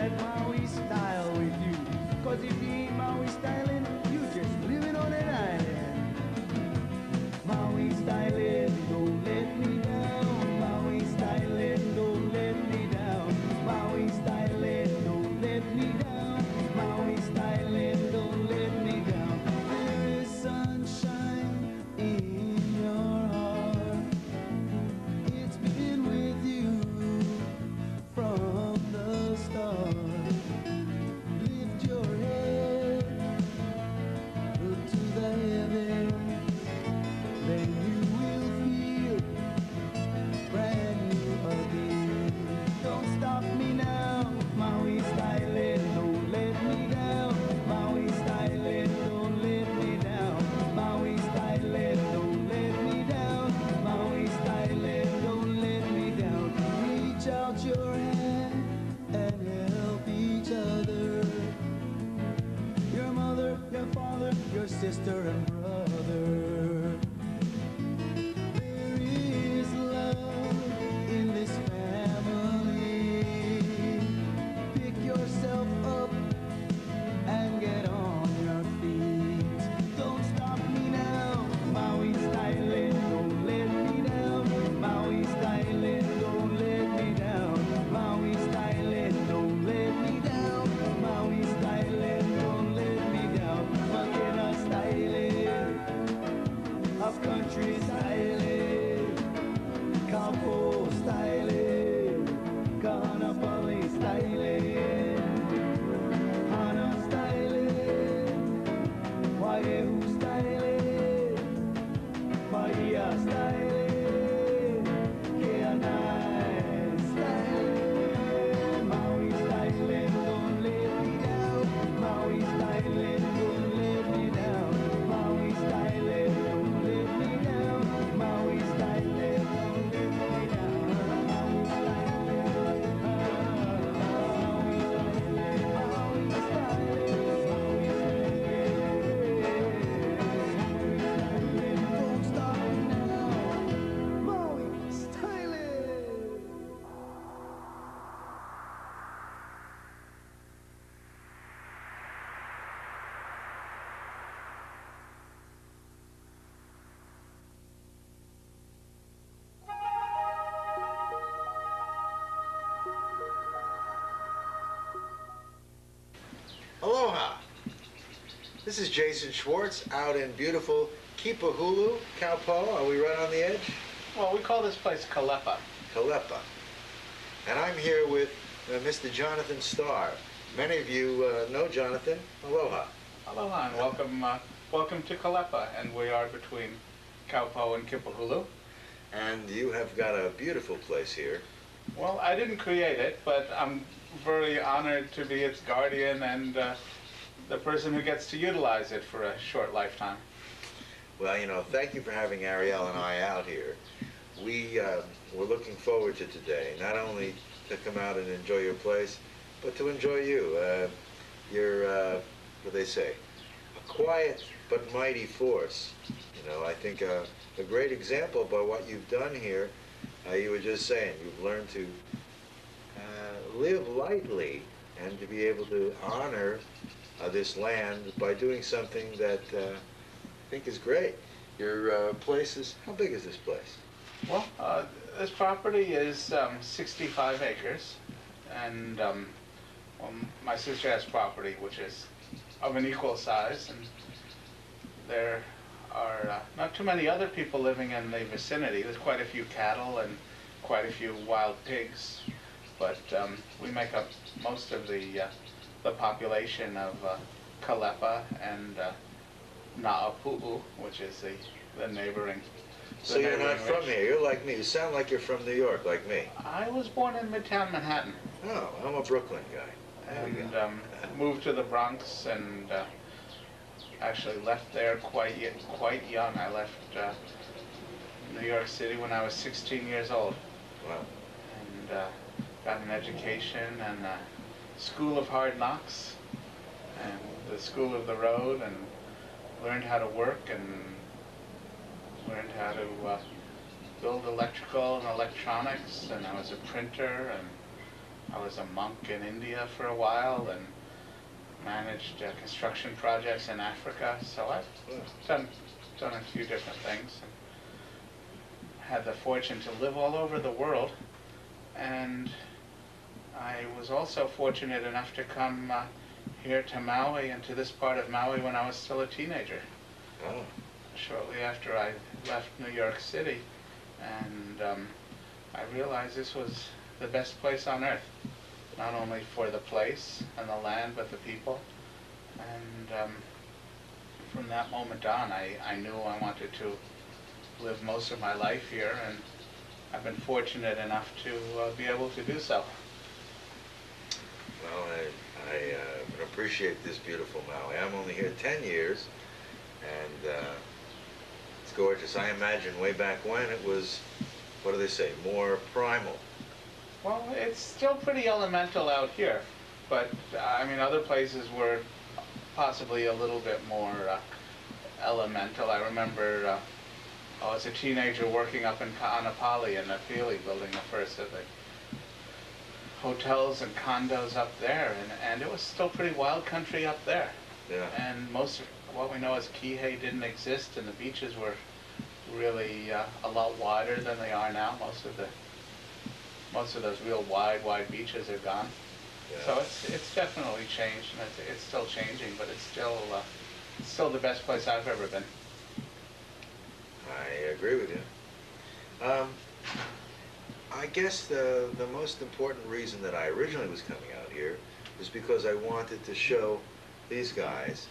that Maui style with you. Cause if you ain't Maui styling, you just living on an island. Maui styling, don't let me down. Maui styling, don't let me down. Maui styling, don't let me down. Maui styling, don't let me down. There is sunshine in your heart. It's been with you from the start. Lift your head, look to the heavens, then you will feel brand new again. Don't stop me now, Maui styling, don't let me down. Maui styling, don't let me down. Maui styling, don't let me down. Maui styling, don't let me down. Reach out your hand and help each other. Your mother, your father, your sister and brother. There is love in this family. Pick yourself up and get on your feet. Don't stop me now, Maui styling, don't let me down. Maui styling, don't let me down. Maui styling, don't let me down. Maui styling, don't let me down. Makena styling, up country styling, Kaupo styling, Kahanapali styling, Hana styling, Wai'ehu styling, Bahia styling, Keanai styling, Maui styling, don't let me down. Maui styling, don't let me down. Maui styling, don't let me down. Maui styling, don't let me down. Maui styling, Maui styling, don't stop me now. Maui styling. Aloha! This is Jason Schwartz out in beautiful Kipahulu, Kaupo. Are we right on the edge? Well, we call this place Kalepa. Kalepa. And I'm here with Mr. Jonathan Starr. Many of you know Jonathan. Aloha. Aloha and welcome to Kalepa, and we are between Kaupo and Kipahulu. And you have got a beautiful place here. Well, I didn't create it, but I'm very honored to be its guardian and the person who gets to utilize it for a short lifetime. Well, you know, thank you for having Ariel and I out here. We're looking forward to today, not only to come out and enjoy your place, but to enjoy you. You're, what do they say, a quiet but mighty force. You know, I think a great example by what you've done here, you were just saying, you've learned to live lightly and to be able to honor this land by doing something that I think is great. Your place is, how big is this place? Well, this property is 65 acres, and well, my sister has property which is of an equal size, and there are not too many other people living in the vicinity. There's quite a few cattle and quite a few wild pigs, but we make up most of the population of Kalepa and Na'apu'u, which is the neighboring. So you're not from here, you're like me. You sound like you're from New York, like me. I was born in Midtown Manhattan. Oh, I'm a Brooklyn guy. And moved to the Bronx and actually left there quite young. I left New York City when I was 16 years old. Wow. And got an education and a school of hard knocks and the school of the road, and learned how to work and learned how to build electrical and electronics, and I was a printer, and I was a monk in India for a while and managed construction projects in Africa. So I've done a few different things. And had the fortune to live all over the world, and I was also fortunate enough to come here to Maui and to this part of Maui when I was still a teenager. Oh. Shortly after I left New York City, and I realized this was the best place on earth, not only for the place and the land, but the people. And from that moment on, I knew I wanted to live most of my life here, and I've been fortunate enough to be able to do so. Well, I appreciate this beautiful Maui. I'm only here 10 years, and it's gorgeous. I imagine way back when it was, what do they say, more primal. Well, it's still pretty elemental out here, but I mean, other places were possibly a little bit more elemental. I remember as a teenager working up in Ka'anapali in Napili, building the first of the hotels and condos up there, and it was still pretty wild country up there. Yeah. And most of what we know as Kihei didn't exist, and the beaches were really a lot wider than they are now. Most of those real wide beaches are gone. Yeah. So it's definitely changed, and it's still changing, but it's still the best place I've ever been. I agree with you. I guess the most important reason that I originally was coming out here was because I wanted to show these guys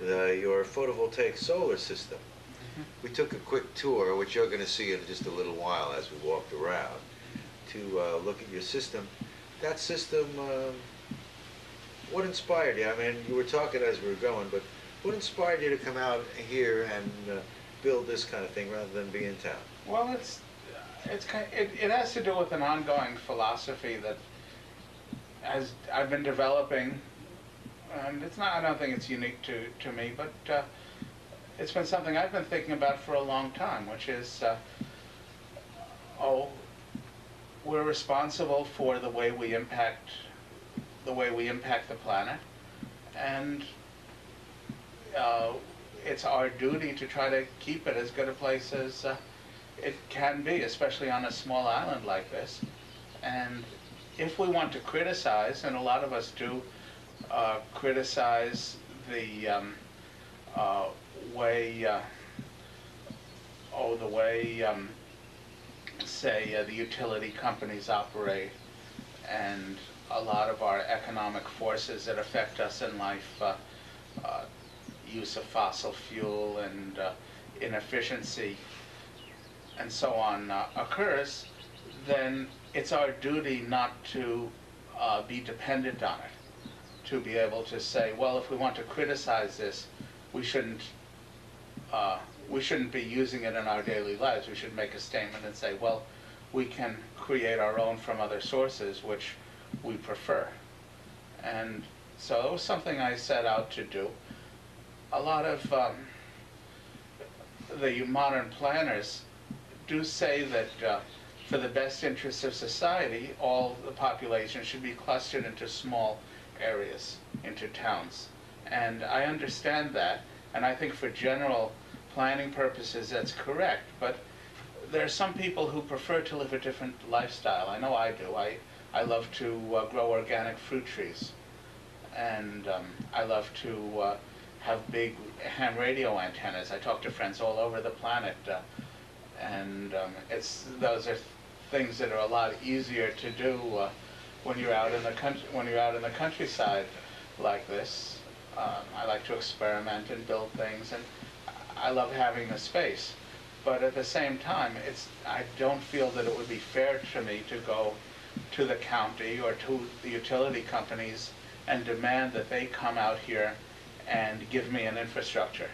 your photovoltaic solar system. Mm-hmm. We took a quick tour, which you're going to see in just a little while as we walked around, to look at your system. That system, what inspired you? I mean, you were talking as we were going, but what inspired you to come out here and build this kind of thing rather than be in town? Well, it has to do with an ongoing philosophy that as I've been developing, and I don't think it's unique to me, but it's been something I've been thinking about for a long time, which is, we're responsible for the way we impact the planet, and it's our duty to try to keep it as good a place as it can be, especially on a small island like this. And if we want to criticize, and a lot of us do, criticize the way, say, the utility companies operate, and a lot of our economic forces that affect us in life, use of fossil fuel and inefficiency and so on occurs, then it's our duty not to be dependent on it, to be able to say, well, if we want to criticize this, we shouldn't be using it in our daily lives. We should make a statement and say, well, we can create our own from other sources, which we prefer. And so it was something I set out to do. A lot of the modern planners do say that for the best interests of society, all the population should be clustered into small areas, into towns. And I understand that, and I think for general planning purposes that's correct, but there are some people who prefer to live a different lifestyle. I know I do. I love to grow organic fruit trees, and I love to have big ham radio antennas. I talk to friends all over the planet, and those are things that are a lot easier to do when you're out in the countryside like this. I like to experiment and build things, and I love having the space. But at the same time, I don't feel that it would be fair to me to go to the county or to the utility companies and demand that they come out here and give me an infrastructure.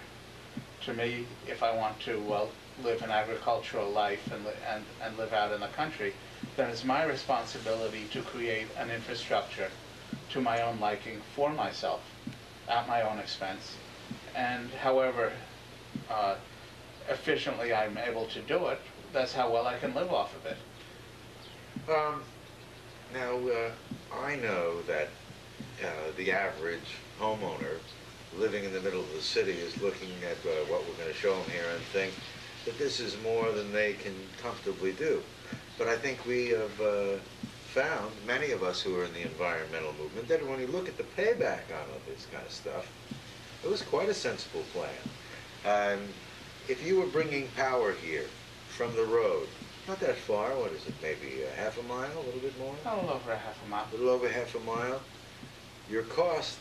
To me, if I want to live an agricultural life and live out in the country, then it's my responsibility to create an infrastructure to my own liking for myself, at my own expense. And however efficiently I'm able to do it, that's how well I can live off of it. Now, I know that the average homeowner living in the middle of the city is looking at what we're going to show them here and think that this is more than they can comfortably do. But I think we have found, many of us who are in the environmental movement, that when you look at the payback on all this kind of stuff, it was quite a sensible plan. If you were bringing power here from the road, not that far, what is it, maybe a half a mile, a little bit more? A little over a half a mile. A little over half a mile. Your cost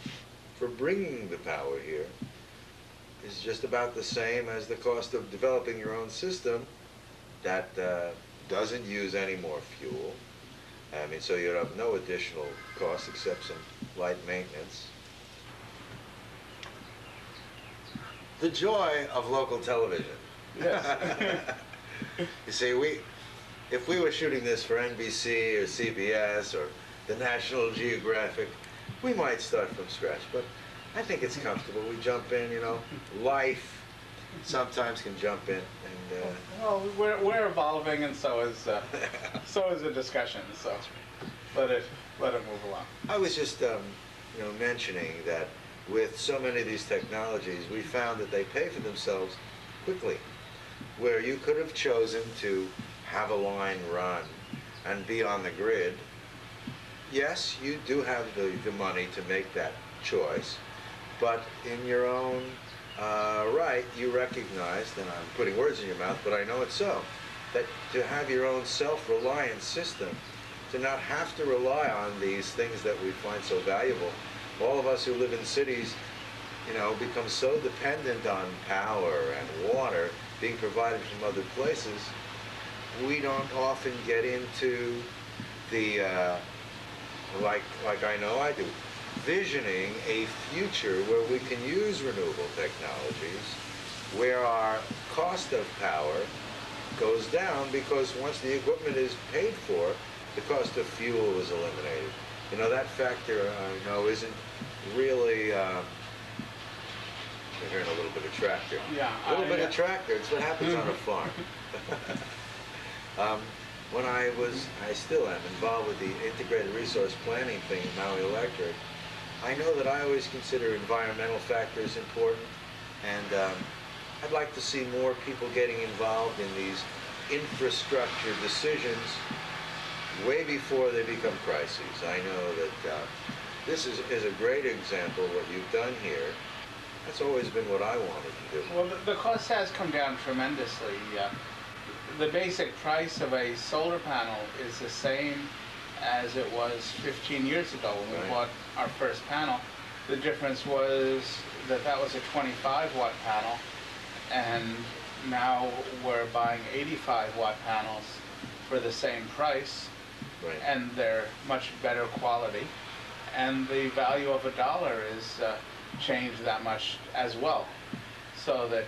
for bringing the power here is just about the same as the cost of developing your own system that doesn't use any more fuel. I mean, so you'd have no additional costs except some light maintenance. The joy of local television. Yes. You see, if we were shooting this for NBC or CBS or the National Geographic, we might start from scratch, but I think it's comfortable. We jump in, you know, life sometimes can jump in. And, well, we're evolving, and so is the discussion, so let it move along. I was just, you know, mentioning that with so many of these technologies, we found that they pay for themselves quickly, where you could have chosen to have a line run and be on the grid. Yes, you do have the money to make that choice, but in your own right, you recognized, and I'm putting words in your mouth, but I know it's so, that to have your own self-reliant system, to not have to rely on these things that we find so valuable. All of us who live in cities, you know, become so dependent on power and water being provided from other places, we don't often get into the, like I know I do, visioning a future where we can use renewable technologies, where our cost of power goes down because once the equipment is paid for, the cost of fuel is eliminated. You know, that factor, I know, isn't really, I'm hearing a little bit of tractor. Yeah. A little bit of tractor, it's what happens on a farm. When I still am involved with the integrated resource planning thing in Maui Electric, I know that I always consider environmental factors important, and I'd like to see more people getting involved in these infrastructure decisions way before they become crises. I know that this is a great example of what you've done here. That's always been what I wanted to do. Well, the cost has come down tremendously. The basic price of a solar panel is the same as it was 15 years ago when we bought our first panel. The difference was that was a 25-watt panel, and now we're buying 85-watt panels for the same price, and they're much better quality, and the value of $1 is changed that much as well, so that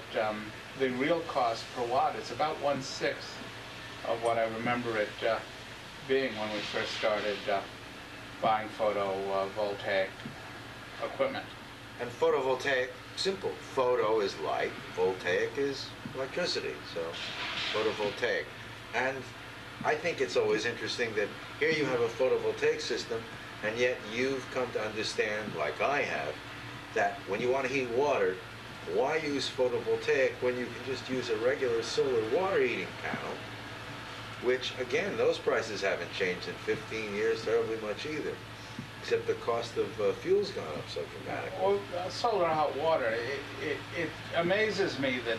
the real cost per watt is about 1/6 of what I remember it being when we first started buying photovoltaic equipment. And photovoltaic, simple. Photo is light, voltaic is electricity, so photovoltaic. And I think it's always interesting that here you have a photovoltaic system, and yet you've come to understand, like I have, that when you want to heat water, why use photovoltaic when you can just use a regular solar water heating panel, which, again, those prices haven't changed in 15 years terribly much either, except the cost of fuel's gone up so dramatically. Well, solar hot water, it amazes me that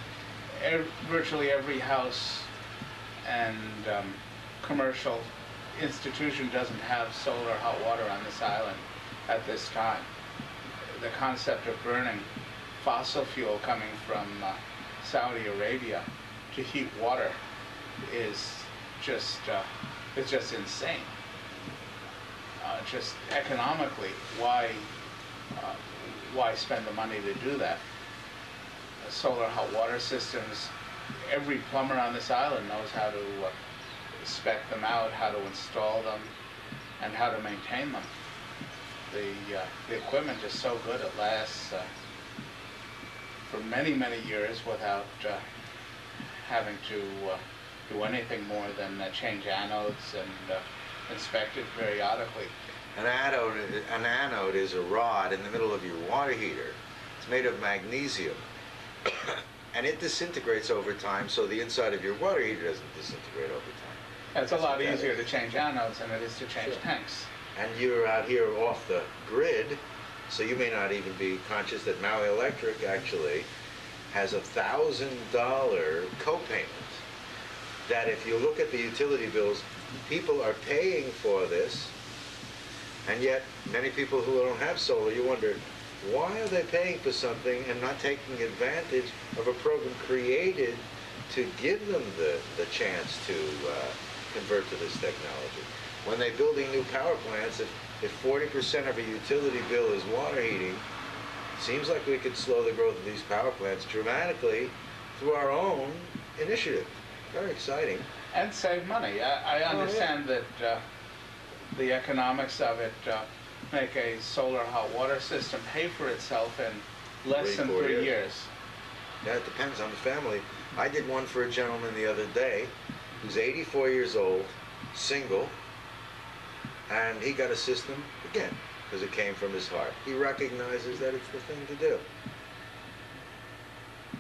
virtually every house and commercial institution doesn't have solar hot water on this island at this time. The concept of burning fossil fuel coming from Saudi Arabia to heat water is just it's just insane. Just economically, why spend the money to do that? Solar hot water systems, every plumber on this island knows how to spec them out, how to install them, and how to maintain them. The equipment is so good it lasts for many, many years without having to do anything more than change anodes inspected periodically. An anode is a rod in the middle of your water heater. It's made of magnesium. And it disintegrates over time, so the inside of your water heater doesn't disintegrate over time. It's a lot easier to change anodes than it is to change tanks. And you're out here off the grid, so you may not even be conscious that Maui Electric actually has $1,000 copayment. That if you look at the utility bills, people are paying for this, and yet many people who don't have solar, you wonder, why are they paying for something and not taking advantage of a program created to give them the chance to convert to this technology? When they're building new power plants, if 40% of a utility bill is water heating, seems like we could slow the growth of these power plants dramatically through our own initiative. Very exciting. And save money. I understand that the economics of it make a solar hot water system pay for itself in less than 3 years. Yeah, it depends on the family. I did one for a gentleman the other day who's 84 years old, single, and he got a system, again, because it came from his heart. He recognizes that it's the thing to do.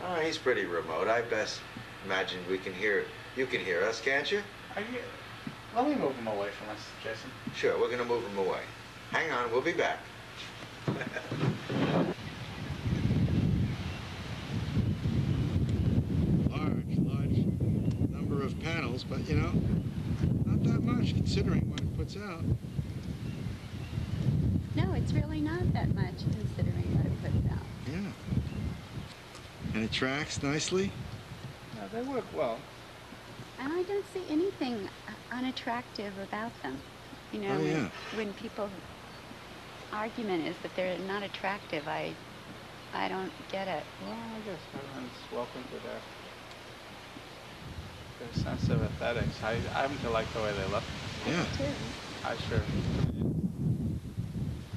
Oh, he's pretty remote. I best imagine we can hear, you can hear us, can't you? Let me move him away from us, Jason. Sure, we're going to move him away. Hang on, we'll be back. Large number of panels, but you know, not that much considering what it puts out. No, it's really not that much considering what it puts out. Yeah. And it tracks nicely? Yeah, they work well. And I don't see anything unattractive about them. You know, Oh, yeah. when people's argument is that they're not attractive, I don't get it. Well, I guess everyone's welcome to their sense of aesthetics. I happen to like the way they look. Yeah. Too. I sure.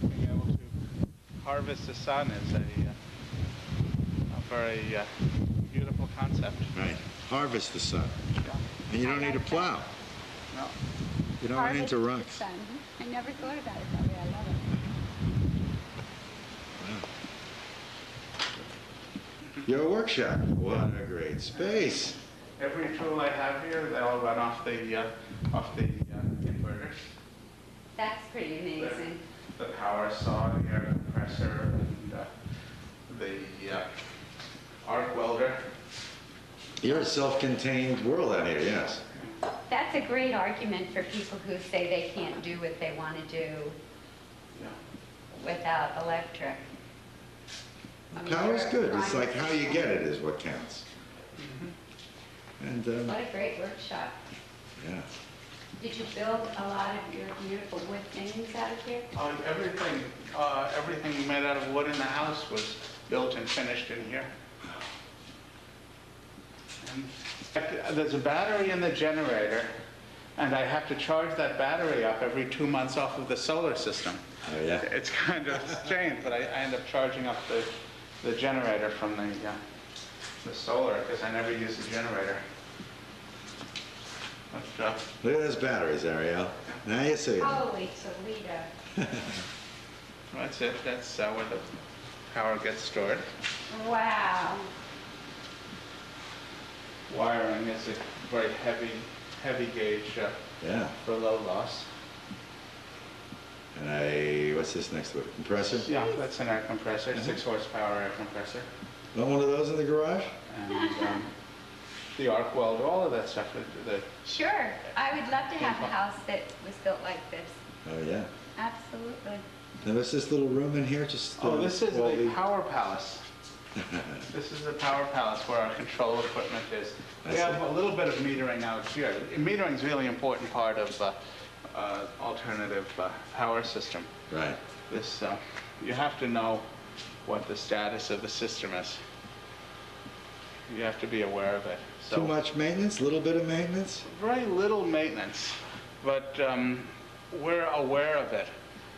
Being able to harvest the sun is a very beautiful concept. Right. Harvest the sun. And you don't need a plow. No. You don't run Harvest into the rocks. sun. I never thought about it that way. I love it. Your workshop. What a great space. Every tool I have here, they all run off the inverters. That's pretty amazing. The power saw, the air compressor, and the arc welder. You're a self-contained world out here, yes. That's a great argument for people who say they can't do what they want to do without electric. I mean, Power's you're good. It's trying like to- how you get it is what counts. And, What a great workshop. yeah. Did you build a lot of your beautiful wood things out of here? Everything made out of wood in the house was built and finished in here. And there's a battery in the generator, and I have to charge that battery up every 2 months off of the solar system. Oh, yeah. It's kind of strange, but I end up charging up the generator from the solar because I never use the generator. But, Look at those batteries, Ariel. Now you see them. Holy Toledo. that's it. That's where the power gets stored. Wow. Wiring is a very heavy gauge Yeah. for low loss. And what's this next to it? Compressor? Yeah, that's an air compressor, 6 horsepower air compressor. Want one of those in the garage? And the arc welder, all of that stuff. Sure. I would love to have a house that was built like this. Oh, yeah. Absolutely. Now, what's this little room in here? Just This is all the power palace. This is the power palace where our control equipment is. We have a little bit of metering out here. Metering is a really important part of alternative power system. Right. This you have to know what the status of the system is. You have to be aware of it. So Too much maintenance? Little bit of maintenance? very little maintenance, but we're aware of it.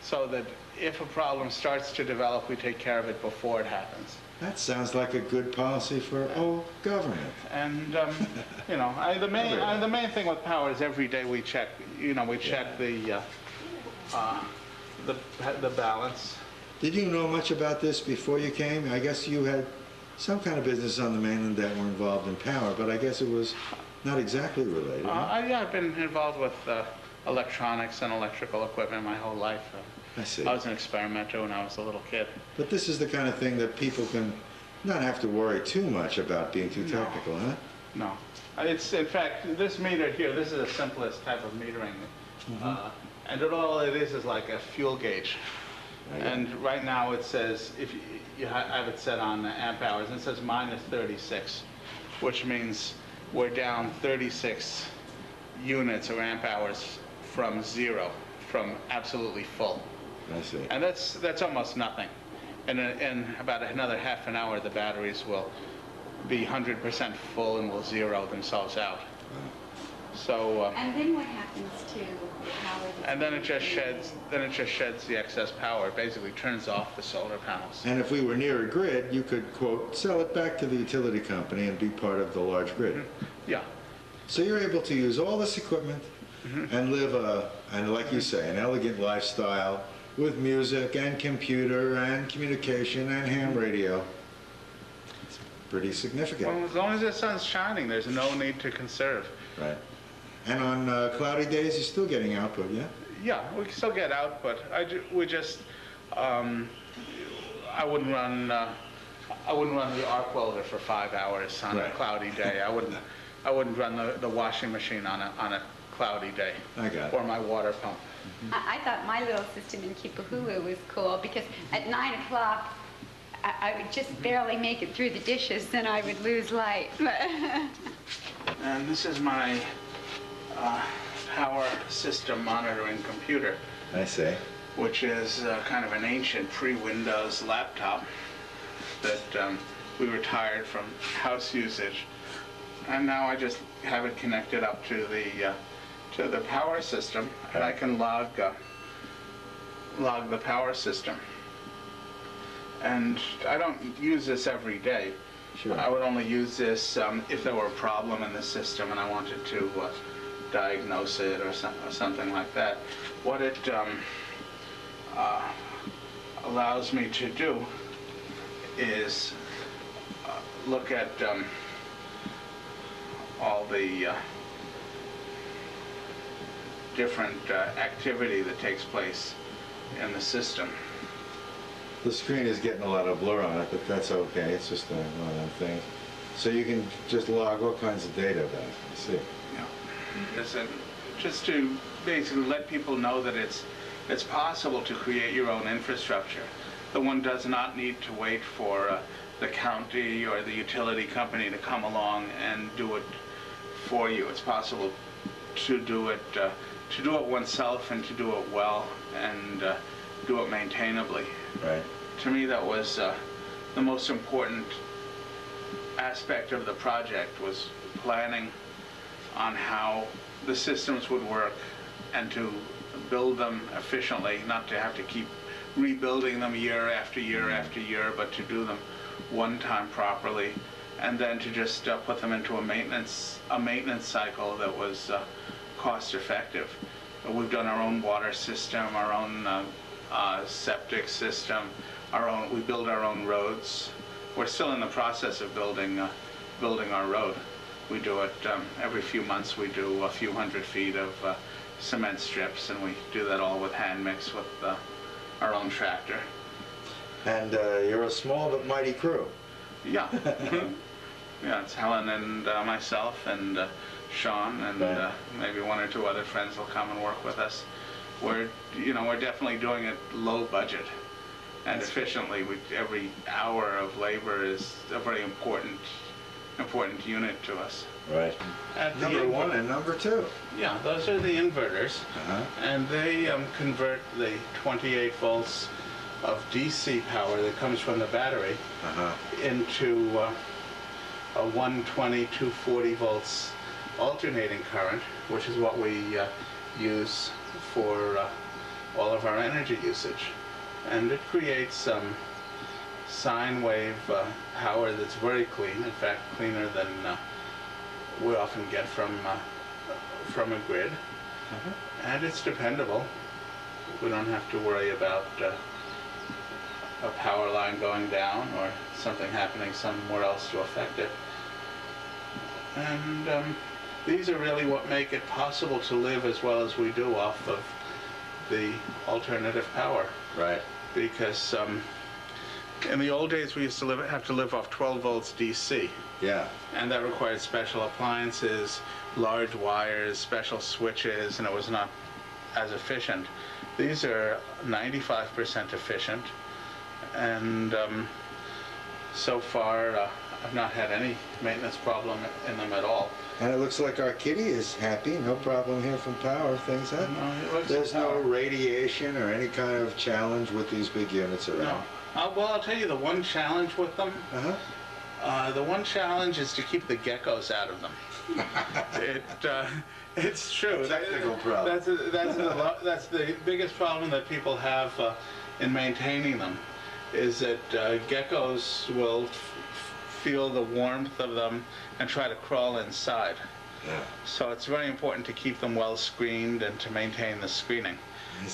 so that if a problem starts to develop, we take care of it before it happens. That sounds like a good policy for all government. And you know, the main thing with power is every day we check. You know, we check the balance. Did you know much about this before you came? I guess you had some kind of business on the mainland that were involved in power, but I guess it was not exactly related. Yeah, I've been involved with electronics and electrical equipment my whole life. I see. I was an experimenter when I was a little kid. But this is the kind of thing that people can not have to worry too much about being too technical, huh? No. It's, in fact, this meter here, this is the simplest type of metering. And all it is like a fuel gauge. And right now it says, if you have it set on amp hours, and it says minus 36, which means we're down 36 units or amp hours from zero, from absolutely full. I see. And that's almost nothing. And in about another half an hour, the batteries will be 100% full and will zero themselves out. So. And then what happens to the power? And then it just sheds. Then it just sheds the excess power. It basically turns off the solar panels. And if we were near a grid, you could, quote, sell it back to the utility company and be part of the large grid. Yeah. So you're able to use all this equipment and live and like you say, an elegant lifestyle with music and computer and communication and ham radio. It's pretty significant. Well, as long as the sun's shining, there's no need to conserve. Right. And on cloudy days, you're still getting output, yeah? Yeah, we can still get output. I wouldn't run the arc welder for 5 hours on a cloudy day. I wouldn't run the washing machine on a cloudy day. I got it. Or my water pump. I thought my little system in Kipahulu was cool because at 9 o'clock I would just barely make it through the dishes, then I would lose light. And this is my power system monitoring computer. I see. Which is kind of an ancient pre-Windows laptop that we retired from house usage, and now I just have it connected up to the power system, and I can log the power system. And I don't use this every day. Sure. I would only use this if there were a problem in the system and I wanted to diagnose it or something like that. What it allows me to do is look at all the different activity that takes place in the system. The screen is getting a lot of blur on it, but that's okay. It's just one of them things. So you can just log all kinds of data about it. I see. Yeah. Just to basically let people know that it's possible to create your own infrastructure. The one does not need to wait for the county or the utility company to come along and do it for you. It's possible to do it oneself and to do it well and do it maintainably. Right. To me, that was the most important aspect of the project, was planning on how the systems would work and to build them efficiently, not to have to keep rebuilding them year after year after year, but to do them one time properly, and then to just put them into a maintenance cycle that was cost effective. We've done our own water system, our own septic system, we build our own roads. We're still in the process of building our road. We do it every few months. We do a few hundred feet of cement strips, and we do that all with hand mix with our own tractor. And you're a small but mighty crew. Yeah. Yeah, it's Helen and myself and Sean and maybe one or two other friends will come and work with us. We're definitely doing it low budget and efficiently. Every hour of labor is a very important unit to us. Right. Number one and number two. Yeah, those are the inverters, and they convert the 28 volts of DC power that comes from the battery into a 120, 240 volts alternating current, which is what we use for all of our energy usage. And it creates some sine wave power that's very clean, in fact cleaner than we often get from a grid. And it's dependable. We don't have to worry about a power line going down or something happening somewhere else to affect it. And these are really what make it possible to live as well as we do off of the alternative power. Right. Because in the old days we used to have to live off 12 volts DC. Yeah. And that required special appliances, large wires, special switches, and it was not as efficient. These are 95% efficient, and so far I've not had any maintenance problem in them at all. And it looks like our kitty is happy, no problem here from power things, huh? No, it looks There's no radiation or any kind of challenge with these big units around. No. Well, I'll tell you the one challenge with them. The one challenge is to keep the geckos out of them. It's true. Technical problem. That's the biggest problem that people have in maintaining them, is that geckos will feel the warmth of them and try to crawl inside. Yeah. So it's very important to keep them well screened and to maintain the screening.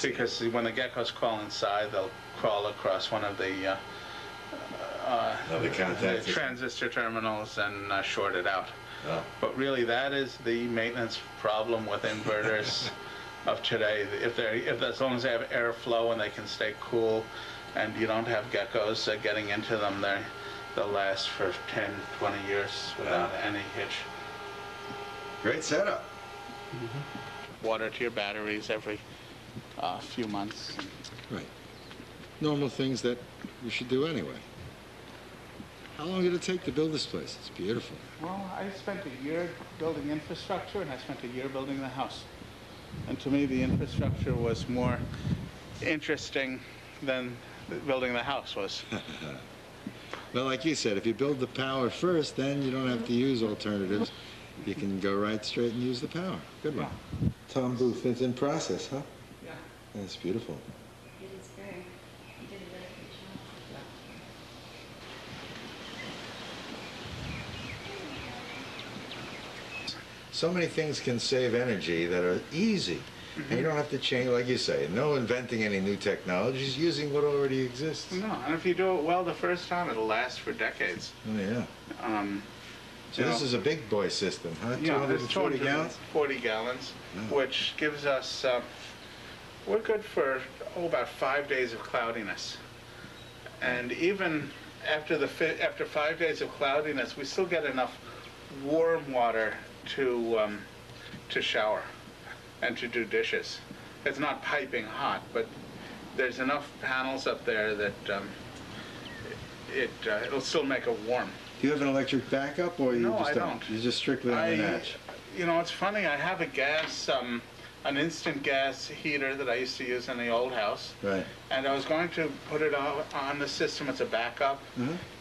Because when the geckos crawl inside, they'll crawl across one of the transistor terminals and short it out. Oh. But really, that is the maintenance problem with inverters of today. As long as they have airflow and they can stay cool, and you don't have geckos getting into them, they'll last for 10, 20 years without any hitch. Great setup. Water to your batteries every few months. Right. Normal things that we should do anyway. How long did it take to build this place? It's beautiful. Well, I spent a year building infrastructure, and I spent a year building the house. And to me, the infrastructure was more interesting than building the house was. Well, like you said, if you build the power first, then you don't have to use alternatives. You can go right straight and use the power. Good one. Yeah. Tom Booth, it's in process, huh? Yeah. That's beautiful. It is very, you did a very good job. So many things can save energy that are easy. And you don't have to change, like you say, no inventing any new technologies, using what already exists. No, and if you do it well the first time, it'll last for decades. Oh, yeah. So this is a big boy system, huh? Yeah, 240 gallons? 40 gallons, which gives us, we're good for, about 5 days of cloudiness. And even after 5 days of cloudiness, we still get enough warm water to shower and to do dishes. It's not piping hot, but there's enough panels up there that it'll still make it warm. Do you have an electric backup, or you No, just I don't. You're just strictly on the match? You know, it's funny. I have a gas, an instant gas heater that I used to use in the old house. Right. And I was going to put it on the system as a backup,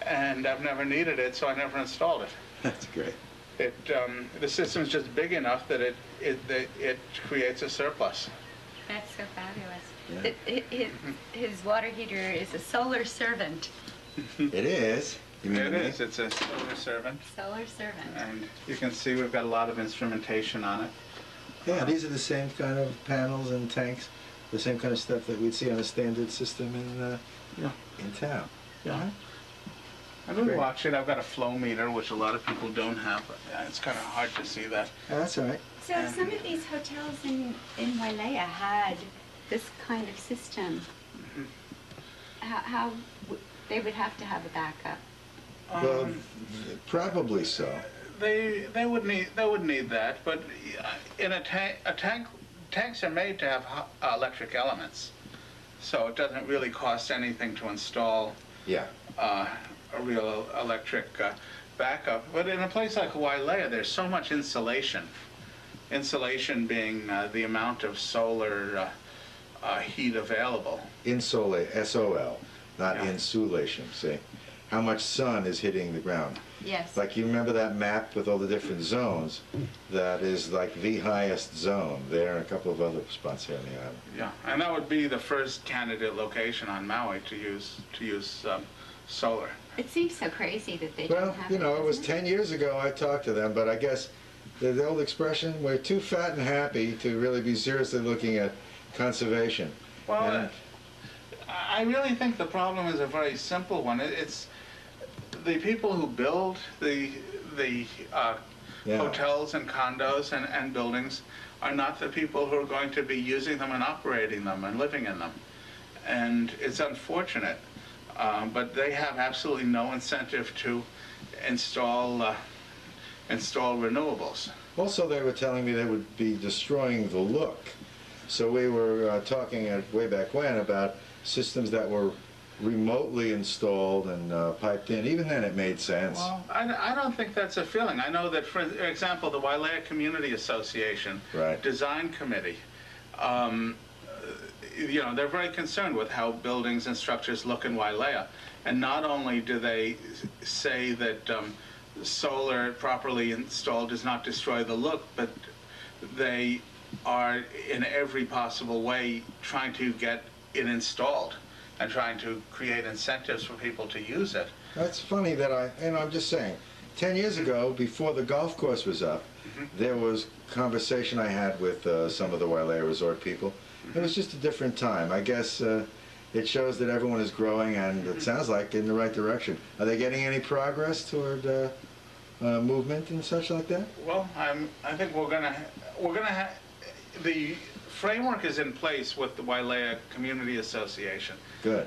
and I've never needed it, so I never installed it. That's great. The system's just big enough that it creates a surplus. That's so fabulous. Yeah. His water heater is a solar servant. It is. You mean it is. It's a solar servant. Solar servant. And you can see we've got a lot of instrumentation on it. Yeah, these are the same kind of panels and tanks, the same kind of stuff that we'd see on a standard system in town. Yeah. And we watch it. I've got a flow meter, which a lot of people don't have. But it's kind of hard to see that. Yeah, that's all right. So some of these hotels in Wailea had this kind of system. How they would have to have a backup? Well, probably so. They would need that, but in tanks are made to have electric elements, so it doesn't really cost anything to install. Yeah. A real electric backup. But in a place like Wailea, there's so much insulation. Insulation being the amount of solar heat available. Insolation, S-O-L, not insulation, see? How much sun is hitting the ground. Yes. Like, you remember that map with all the different zones? That is like the highest zone there, and a couple of other spots here on the island. Yeah, and that would be the first candidate location on Maui to use solar. It seems so crazy that they Well, don't have you know, it was doesn't 10 years ago I talked to them, but I guess the old expression, we're too fat and happy to really be seriously looking at conservation. Well, And- I really think the problem is a very simple one. It's the people who build the Yeah. hotels and condos and buildings are not the people who are going to be using them and operating them and living in them. And it's unfortunate, but they have absolutely no incentive to install renewables. Also, they were telling me they would be destroying the look. So we were talking way back when about systems that were remotely installed and piped in. Even then it made sense. Well, I don't think that's a feeling. I know that, for example, the Wailea Community Association Right. Design Committee, you know, they're very concerned with how buildings and structures look in Wailea. And not only do they say that solar properly installed does not destroy the look, but they are in every possible way trying to get it installed and trying to create incentives for people to use it. That's funny that I'm just saying, 10 years ago, before the golf course was up, there was conversation I had with some of the Wailea Resort people. It was just a different time. I guess it shows that everyone is growing, and it sounds like in the right direction. Are they getting any progress toward movement and such like that? Well, I think we're gonna have the framework is in place with the Wailea Community Association. Good.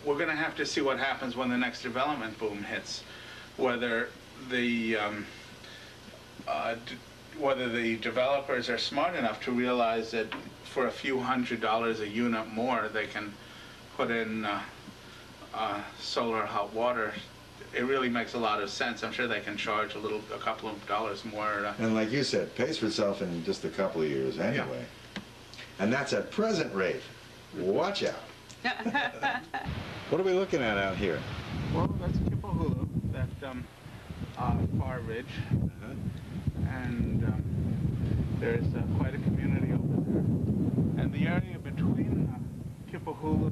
We're gonna have to see what happens when the next development boom hits, whether the developers are smart enough to realize that for a few $100s a unit more, they can put in solar hot water. It really makes a lot of sense. I'm sure they can charge a couple of dollars more. And like you said, pays for itself in just a couple of years anyway. And that's at present rate. Watch out. What are we looking at out here? Well, that's Kipahulu, that far ridge. And there's quite a community over there. And the area between Kipahulu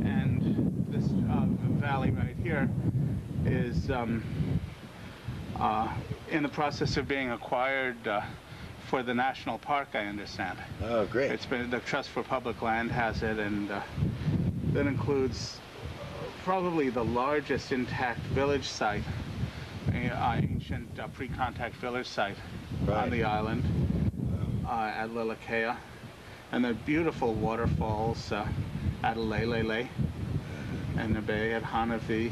and this valley right here is in the process of being acquired for the national park, I understand. Oh, great. It's been, the Trust for Public Land has it, and that includes probably the largest intact village site, ancient pre-contact village site on the island at Lilakea, and the beautiful waterfalls at Lelele and the bay at Hanavi.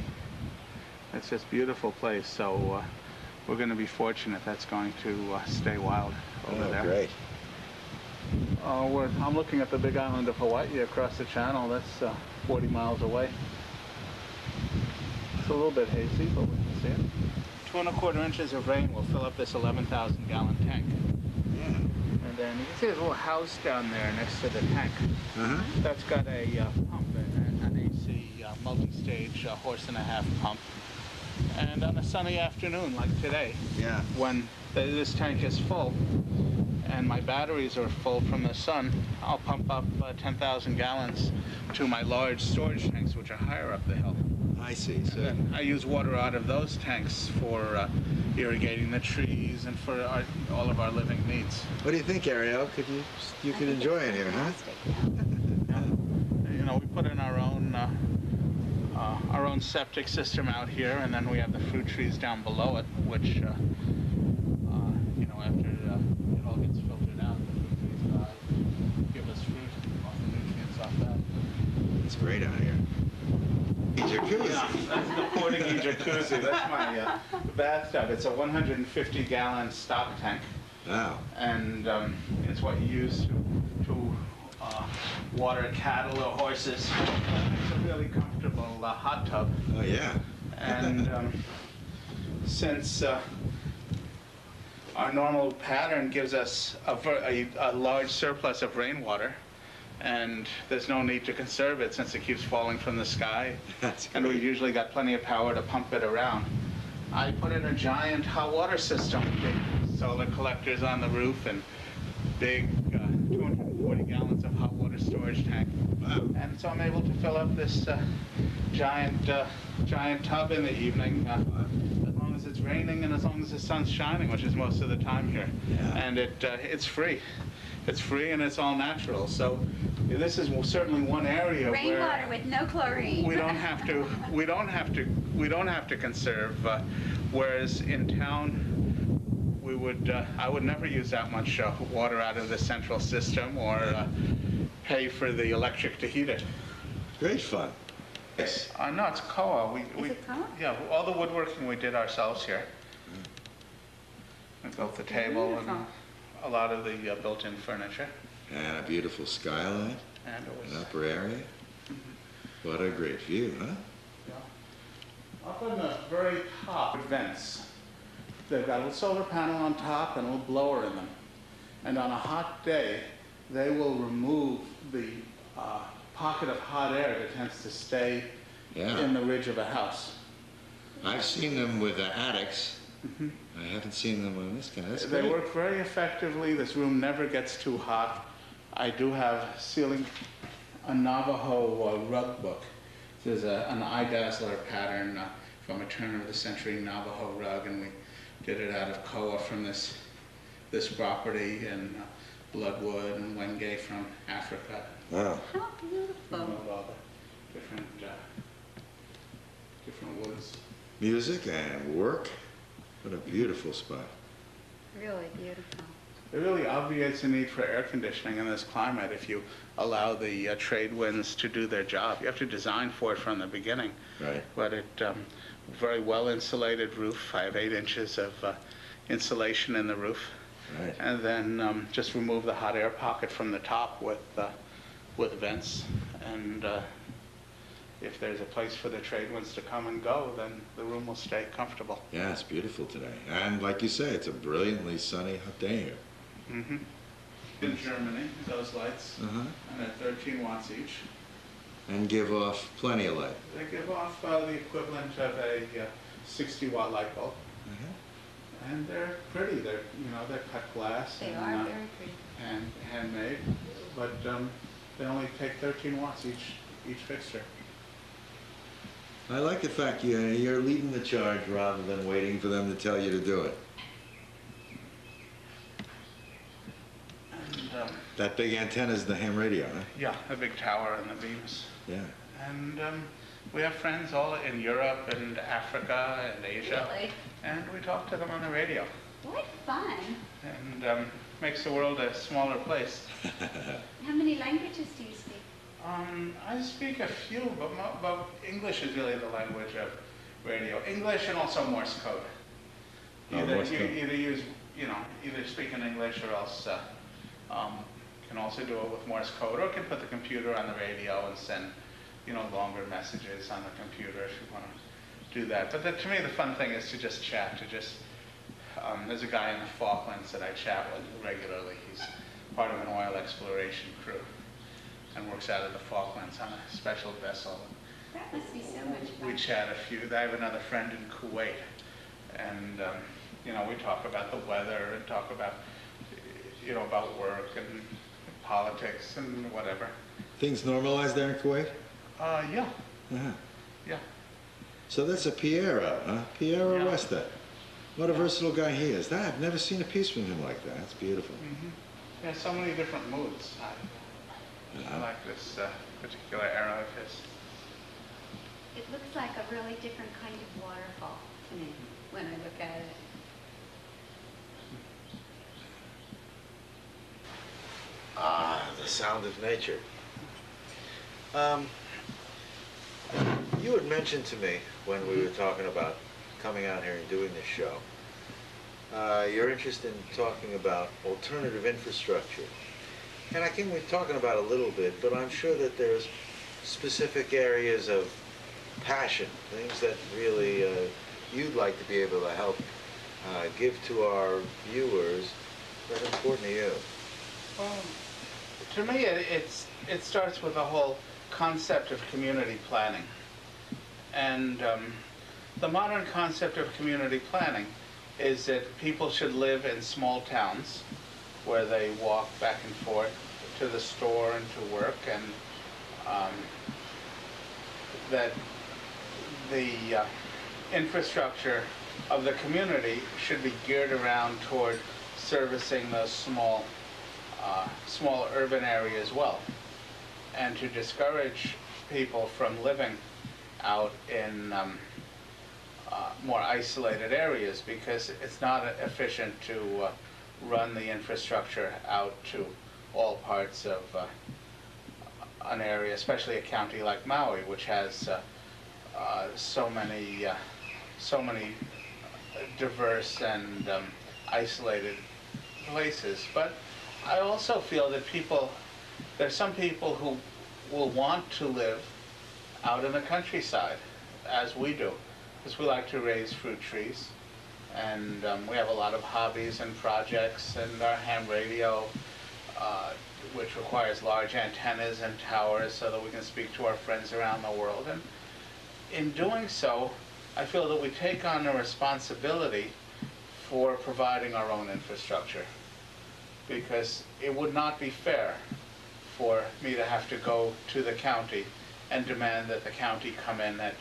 It's just a beautiful place, so we're going to be fortunate that's going to stay wild over there. Great. I'm looking at the big island of Hawaii across the channel. That's 40 miles away. It's a little bit hazy, but we can see it. 2¼ inches of rain will fill up this 11,000 gallon tank. Yeah. And then you can see there's a little house down there next to the tank. That's got a pump, an AC multi-stage horse-and-a-half pump. And on a sunny afternoon like today, when this tank is full and my batteries are full from the sun, I'll pump up 10,000 gallons to my large storage tanks, which are higher up the hill. I see. So And then I use water out of those tanks for irrigating the trees and for all of our living needs. what do you think, Ariel? You could enjoy it here, huh? You know, we put in our own septic system out here, and then we have the fruit trees down below it, which you know, after it all gets filtered out, the fruit trees give us fruit off the nutrients off that. It's great out here. Jacuzzi. Yeah, that's the Portuguese jacuzzi. That's my bathtub. It's a 150-gallon stock tank. Wow. And it's what you use to water cattle or horses. It's a really comfortable hot tub. Oh, yeah. And since our normal pattern gives us a large surplus of rainwater, and there's no need to conserve it since it keeps falling from the sky, That's and great. we've usually got plenty of power to pump it around. I put in a giant hot water system, big solar collectors on the roof and big 240 gallons of hot water storage tank. Wow. And so I'm able to fill up this giant tub in the evening, as long as it's raining and as long as the sun's shining, which is most of the time here. Yeah. And it's free. It's free and it's all natural. So this is certainly one area Rainwater where with no chlorine. we don't have to conserve. Whereas in town, I would never use that much water out of the central system or pay for the electric to heat it. Great fun. Yes. No, it's koa. Is it koa? Yeah, all the woodworking we did ourselves here. We built the table and Beautiful. a lot of the built-in furniture. And a beautiful skyline, And it was an upper area. What a great view, huh? Yeah. Up on the very top, vents. They've got a solar panel on top and a little blower in them. And on a hot day, they will remove the pocket of hot air that tends to stay Yeah. in the ridge of a house. I've seen them with the attics. I haven't seen them on this guy. That's They great. work very effectively. This room never gets too hot. I do have a Navajo rug book. There's an eye dazzler pattern from a turn-of-the-century Navajo rug, and we did it out of koa from this property, and bloodwood and wenge from Africa. Wow. How beautiful. All the different woods. Music and work. What a beautiful spot. Really beautiful. It really obviates the need for air conditioning in this climate if you allow the trade winds to do their job. You have to design for it from the beginning. Right. But very well insulated roof. I have 8 inches of insulation in the roof. Right. And then just remove the hot air pocket from the top with vents. And if there's a place for the trade winds to come and go, then the room will stay comfortable. Yeah, it's beautiful today. And like you say, it's a brilliantly sunny hot day here. Mm-hmm. In Germany, those lights, Uh-huh. and they're 13 watts each. And give off plenty of light. They give off the equivalent of a 60-watt light bulb, and they're pretty. They're cut glass They and are very pretty. handmade, but they only take 13 watts each fixture. I like the fact you're leading the charge rather than waiting for them to tell you to do it. And, That big antenna is the ham radio, huh? yeah, the big tower and the beams. Yeah. And we have friends all in Europe and Africa and Asia, Really? and we talk to them on the radio. What fun. And makes the world a smaller place. How many languages do you speak? I speak a few, but English is really the language of radio. English and also Morse code. Morse code. Either speak in English or else can also do it with Morse code, or can put the computer on the radio and send, longer messages on the computer if you want to do that. But to me, the fun thing is to just chat. There's a guy in the Falklands that I chat with regularly. He's part of an oil exploration crew and works out of the Falklands on a special vessel. That must be so much fun. We chat a few. I have another friend in Kuwait, and we talk about the weather and talk about about work and politics and whatever. Things normalized there in Kuwait? Yeah. Uh-huh. Yeah. So that's a Piero, huh? Piero Yeah. Westa. What a versatile guy he is. I've never seen a piece from him like that. That's beautiful. Mm-hmm. Yeah, so many different moods. I like this particular era of his. It looks like a really different kind of waterfall to me when I look at it. The sound of nature. You had mentioned to me when we were talking about coming out here and doing this show, your interest in talking about alternative infrastructure. And I think we're talking about a little bit, but I'm sure that there's specific areas of passion, things that really you'd like to be able to help give to our viewers that are important to you. To me, it starts with the whole concept of community planning. And the modern concept of community planning is that people should live in small towns where they walk back and forth to the store and to work, and that the infrastructure of the community should be geared around toward servicing those small urban areas well, and to discourage people from living out in more isolated areas, because it's not efficient to run the infrastructure out to all parts of an area, especially a county like Maui, which has so many diverse and isolated places. But I also feel that there's some people who will want to live out in the countryside, as we do, because we like to raise fruit trees, and we have a lot of hobbies and projects, and our ham radio, which requires large antennas and towers so that we can speak to our friends around the world. And in doing so, I feel that we take on a responsibility for providing our own infrastructure, because it would not be fair for me to have to go to the county and demand that the county come in at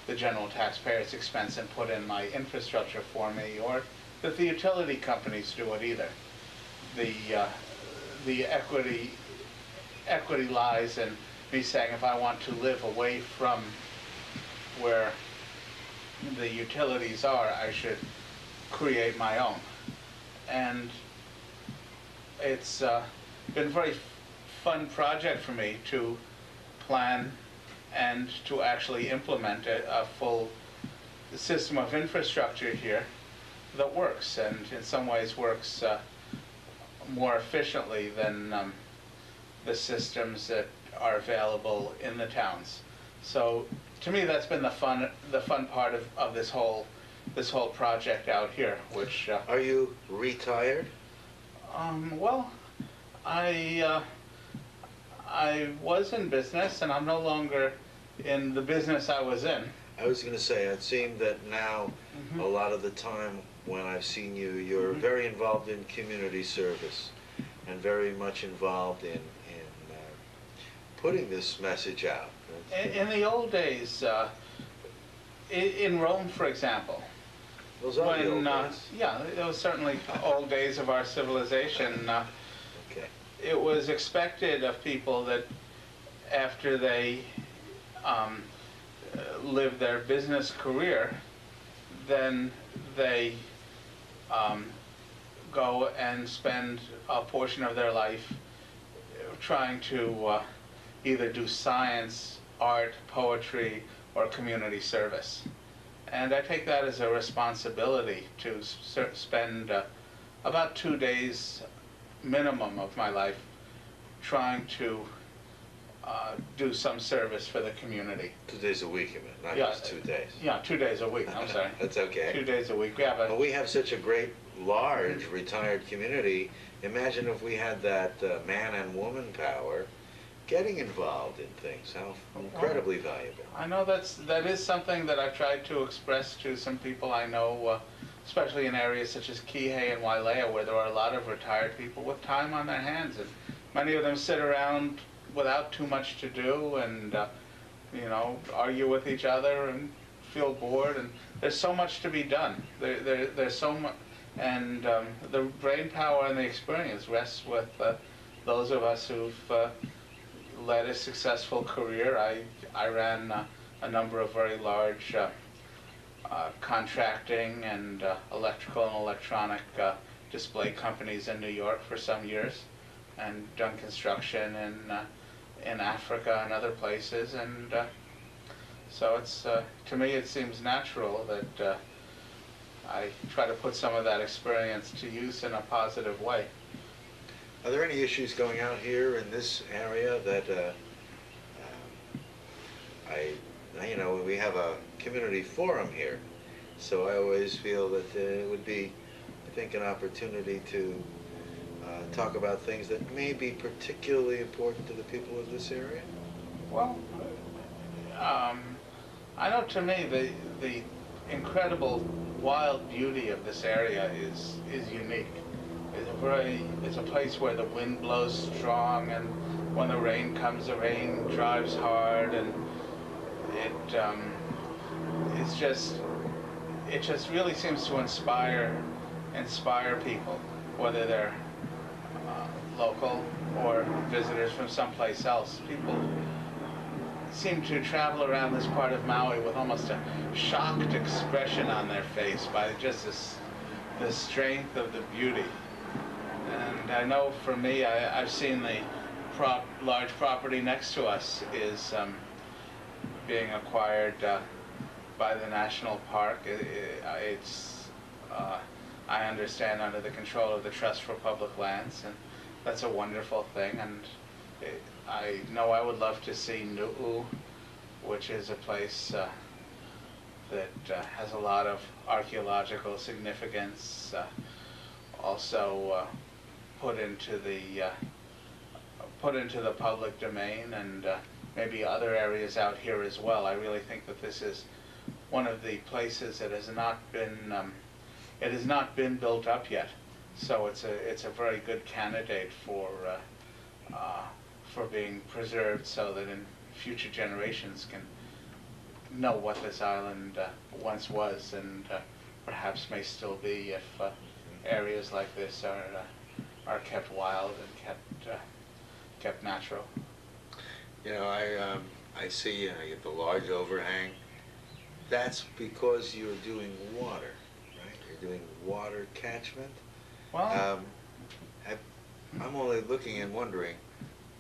the general taxpayer's expense and put in my infrastructure for me, or that the utility companies do it either. The equity lies in me saying, if I want to live away from where the utilities are, I should create my own. And it's been a very fun project for me to plan and to actually implement a full system of infrastructure here that works, and in some ways works more efficiently than the systems that are available in the towns. So to me, that's been the fun part of this whole project out here. Which Are you retired? well, I was in business, and I'm no longer in the business I was in. I was going to say, it seemed that now a lot of the time when I've seen you, you're very involved in community service and very much involved in putting this message out. In the old days, in Rome, for example, Those are the old days. yeah, it was certainly old days of our civilization. Okay. It was expected of people that after they lived their business career, then they go and spend a portion of their life trying to either do science, art, poetry, or community service. And I take that as a responsibility to spend about 2 days minimum of my life trying to do some service for the community. 2 days a week, you mean, not Yeah, just 2 days. Yeah, 2 days a week, I'm sorry. That's okay. 2 days a week. Well, we have such a great, large, retired community. Imagine if we had that man and woman power getting involved in things. How incredibly valuable. I know that is something that I've tried to express to some people I know, especially in areas such as Kihei and Wailea, where there are a lot of retired people with time on their hands, and many of them sit around without too much to do, and argue with each other and feel bored. And there's so much to be done. There's so much, and the brain power and the experience rests with those of us who've led a successful career. I ran a number of very large contracting and electrical and electronic display companies in New York for some years, and done construction in Africa and other places. And so it's to me it seems natural that I try to put some of that experience to use in a positive way. Are there any issues going out here in this area that we have a community forum here, so I always feel that it would be, I think, an opportunity to talk about things that may be particularly important to the people of this area? Well, I know to me the incredible wild beauty of this area is unique. It's a place where the wind blows strong, and when the rain comes, the rain drives hard, and it just really seems to inspire people, whether they're local or visitors from someplace else. People seem to travel around this part of Maui with almost a shocked expression on their face by just the strength of the beauty. And I know for me, I've seen the large property next to us is being acquired by the national park. I understand, under the control of the Trust for Public Lands, and that's a wonderful thing. And I know I would love to see Nu'u, which is a place that has a lot of archaeological significance, also put into the public domain, and maybe other areas out here as well. I really think that this is one of the places that has not been built up yet. So it's a very good candidate for being preserved, so that in future generations can know what this island once was, and perhaps may still be, if areas like this are kept wild and kept natural. You know, I see you get the large overhang. That's because you're doing water, right? You're doing water catchment. Well, I'm only looking and wondering.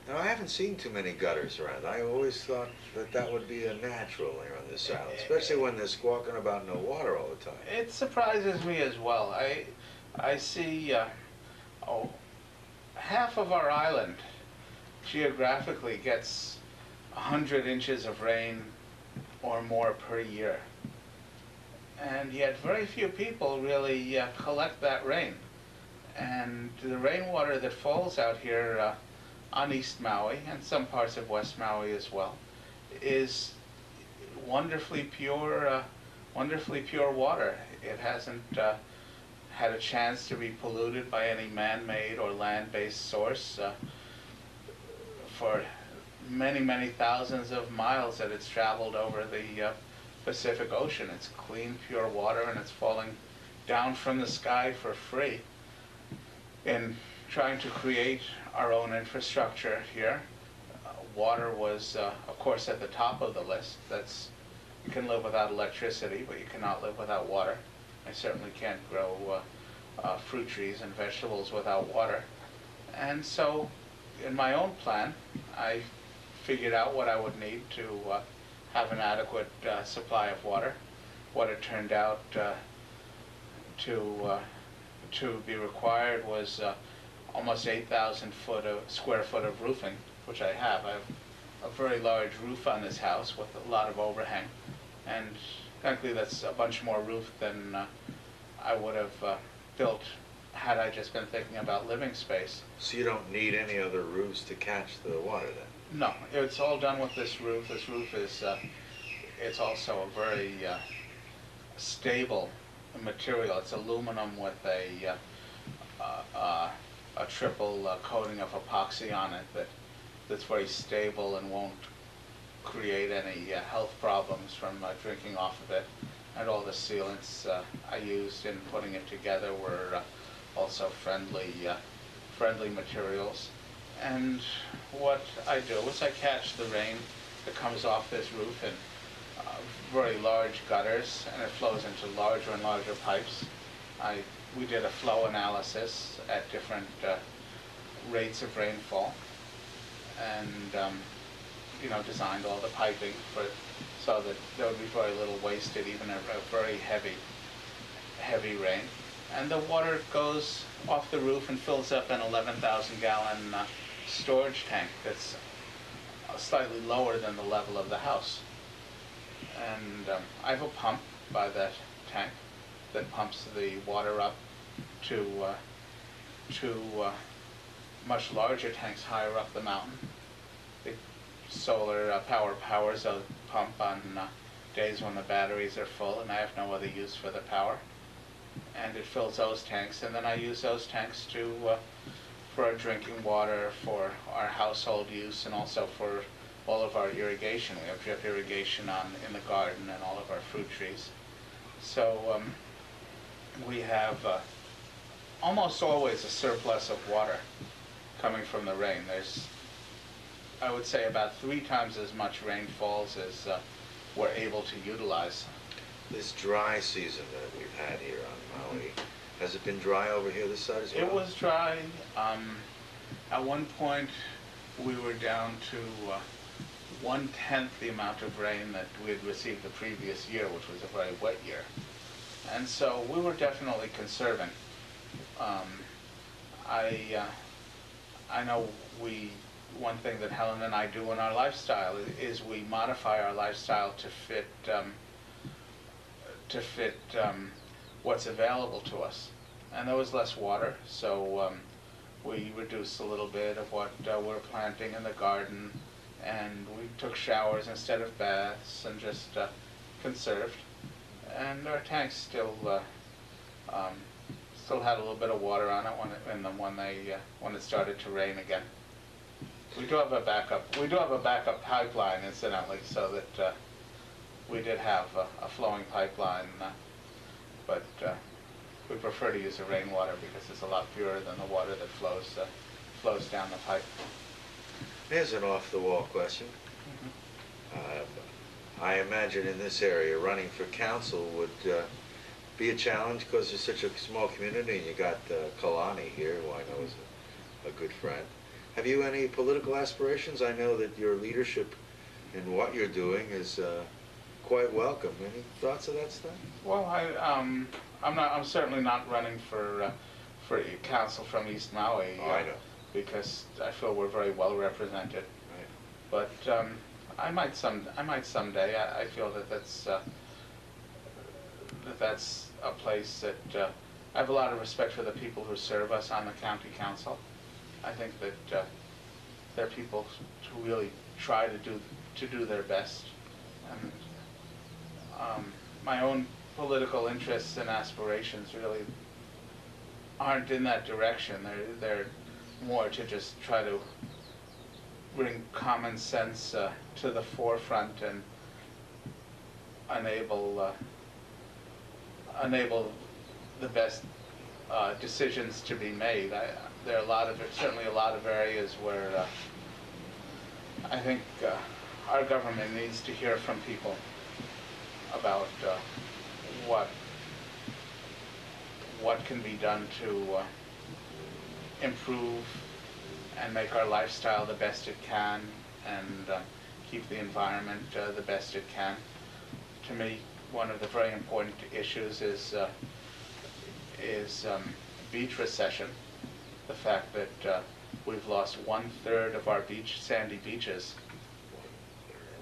Now, I haven't seen too many gutters around. I always thought that would be a natural here on this island, especially when they're squawking about no water all the time. it surprises me as well. I see half of our island geographically gets 100 inches of rain or more per year. And yet very few people really collect that rain. And the rainwater that falls out here on East Maui, and some parts of West Maui as well, is wonderfully pure water. It hasn't had a chance to be polluted by any man-made or land-based source for many, many thousands of miles that it's traveled over the Pacific Ocean. It's clean, pure water, and it's falling down from the sky for free. In trying to create our own infrastructure here, water was, of course, at the top of the list. You can live without electricity, but you cannot live without water. I certainly can't grow fruit trees and vegetables without water. And so, in my own plan, I figured out what I would need to have an adequate supply of water. What it turned out to be required was almost 8,000 square foot of roofing, which I have. I have a very large roof on this house with a lot of overhang, and frankly that's a bunch more roof than I would have built had I just been thinking about living space. So you don't need any other roofs to catch the water then? No, it's all done with this roof. This roof is it's also a very stable material. It's aluminum with a triple coating of epoxy on it that's very stable and won't create any health problems from drinking off of it. And all the sealants I used in putting it together were also friendly materials. And what I do is I catch the rain that comes off this roof in very large gutters, and it flows into larger and larger pipes. We did a flow analysis at different rates of rainfall, and designed all the piping so that there would be very little wasted, even a very heavy rain. And the water goes off the roof and fills up an 11,000 gallon storage tank that's slightly lower than the level of the house. And I have a pump by that tank that pumps the water up to much larger tanks higher up the mountain. The solar power powers a pump on days when the batteries are full and I have no other use for the power. And it fills those tanks, and then I use those tanks for our drinking water, for our household use, and also for all of our irrigation. We have drip irrigation in the garden and all of our fruit trees. So we have almost always a surplus of water coming from the rain. There's, I would say, about 3 times as much rain falls as we're able to utilize. This dry season that we've had here on Maui, has it been dry over here this side as well? It was dry. At one point, we were down to 1/10 the amount of rain that we had received the previous year, which was a very wet year. And so we were definitely conserving. I know one thing that Helen and I do in our lifestyle is we modify our lifestyle to fit what's available to us. And there was less water, so we reduced a little bit of what we're planting in the garden, and we took showers instead of baths and just conserved. And our tanks still had a little bit of water on it when it started to rain again. We do have a backup pipeline, incidentally, so that we did have a flowing pipeline, but we prefer to use the rainwater because it's a lot purer than the water that flows down the pipe. Here's an off-the-wall question. I imagine in this area, running for council would be a challenge because it's such a small community, and you got Kalani here, who I know is a good friend. Have you any political aspirations? I know that your leadership in what you're doing is quite welcome. Any thoughts of that stuff? Well, I'm certainly not running for council from East Maui. I know. Because I feel we're very well represented. Right. But I might someday. I feel that that's a place that I have a lot of respect for the people who serve us on the county council. I think that they're people who really try to do their best. And my own political interests and aspirations really aren't in that direction. They're more to just try to bring common sense to the forefront and enable the best decisions to be made. There are certainly a lot of areas where I think our government needs to hear from people about what can be done to improve and make our lifestyle the best it can, and keep the environment the best it can. To me, one of the very important issues is beach recession. The fact that we've lost 1/3 of our sandy beaches.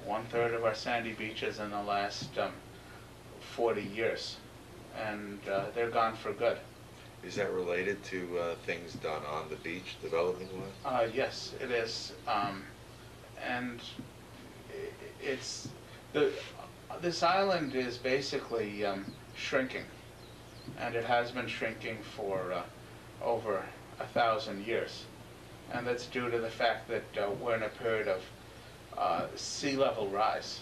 1/3 of our sandy beaches in the last 40 years, and they're gone for good. Is that related to things done on the beach, development-wise? Yes, it is, and this island is basically shrinking, and it has been shrinking for over 1,000 years, and that's due to the fact that we're in a period of sea level rise.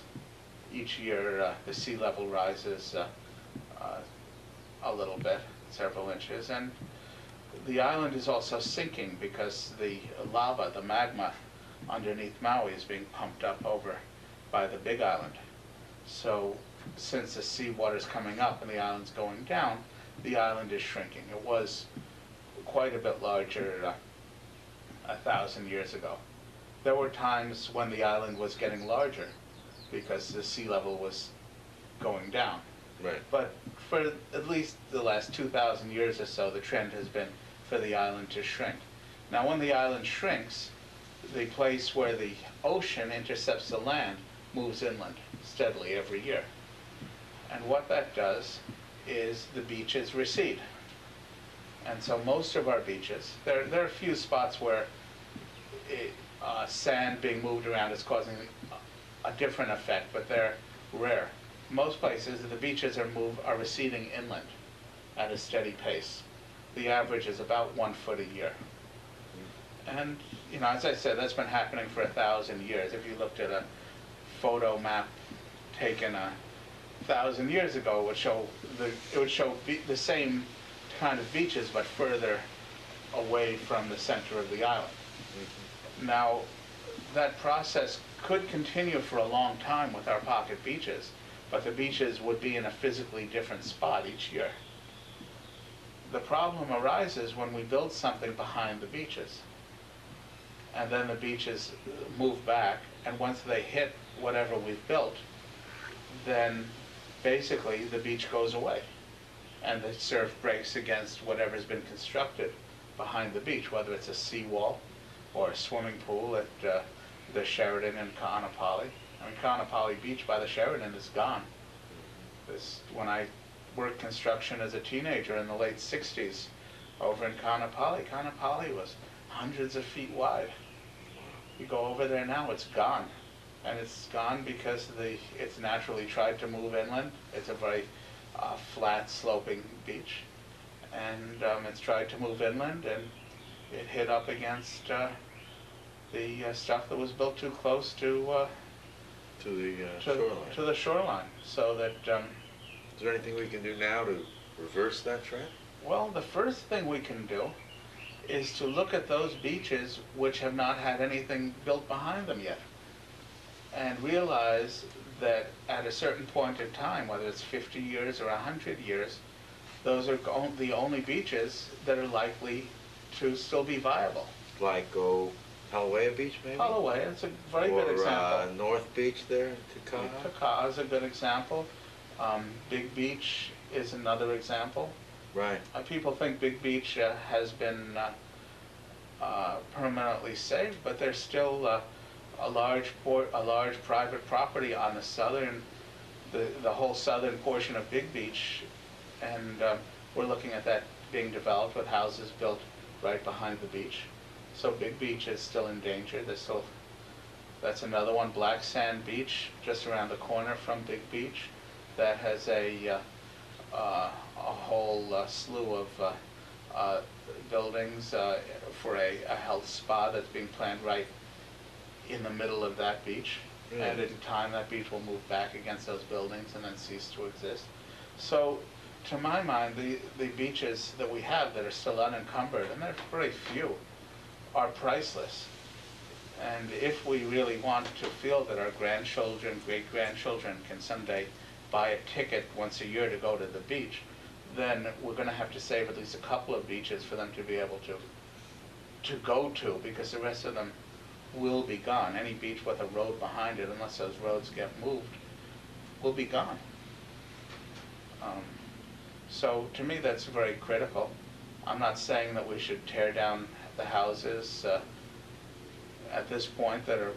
Each year the sea level rises a little bit, several inches, and the island is also sinking because the lava, the magma underneath Maui, is being pumped up over by the Big Island. So since the seawater is coming up and the island's going down, the island is shrinking. It was quite a bit larger 1,000 years ago. There were times when the island was getting larger because the sea level was going down. Right. But for at least the last 2,000 years or so, the trend has been for the island to shrink. Now, when the island shrinks, the place where the ocean intercepts the land moves inland steadily every year. And what that does is the beaches recede. And so most of our beaches, there are a few spots where sand being moved around is causing a different effect, but they're rare. most places, the beaches are receding inland at a steady pace. The average is about 1 foot a year. And, you know, as I said, that's been happening for 1,000 years. If you looked at a photo map taken 1,000 years ago, it would show the same kind of beaches, but further away from the center of the island. Now, that process could continue for a long time with our pocket beaches, but the beaches would be in a physically different spot each year. The problem arises when we build something behind the beaches, and then the beaches move back, and once they hit whatever we've built, then basically the beach goes away, and the surf breaks against whatever's been constructed behind the beach, whether it's a seawall or a swimming pool at the Sheridan in Ka'anapali. I mean, Ka'anapali Beach by the Sheridan is gone. When I worked construction as a teenager in the late 60s over in Ka'anapali, Ka'anapali was hundreds of feet wide. You go over there now, it's gone. And it's gone because it's naturally tried to move inland. It's a very flat, sloping beach. And it's tried to move inland, and it hit up against the stuff that was built too close to the shoreline. So that is there anything we can do now to reverse that trend? Well, the first thing we can do is to look at those beaches which have not had anything built behind them yet, and realize that at a certain point in time, whether it's 50 years or 100 years, those are the only beaches that are likely to still be viable. Like Palawea Beach, maybe? Palawea, it's a very good example. North Beach there in Takaha? Takaha is a good example. Big Beach is another example. Right. People think Big Beach has been permanently saved, but there's still a large private property on the whole southern portion of Big Beach, and we're looking at that being developed with houses built right behind the beach. So Big Beach is still in danger. That's another one. Black Sand Beach, just around the corner from Big Beach, that has a whole slew of buildings for a health spa that's being planned right in the middle of that beach. And in time that beach will move back against those buildings and then cease to exist. So to my mind, the beaches that we have that are still unencumbered, and there are very few, are priceless. And if we really want to feel that our grandchildren, great-grandchildren can someday buy a ticket once a year to go to the beach, then we're going to have to save at least a couple of beaches for them to be able to go to, because the rest of them will be gone. Any beach with a road behind it, unless those roads get moved, will be gone. So to me that's very critical. I'm not saying that we should tear down the houses at this point that are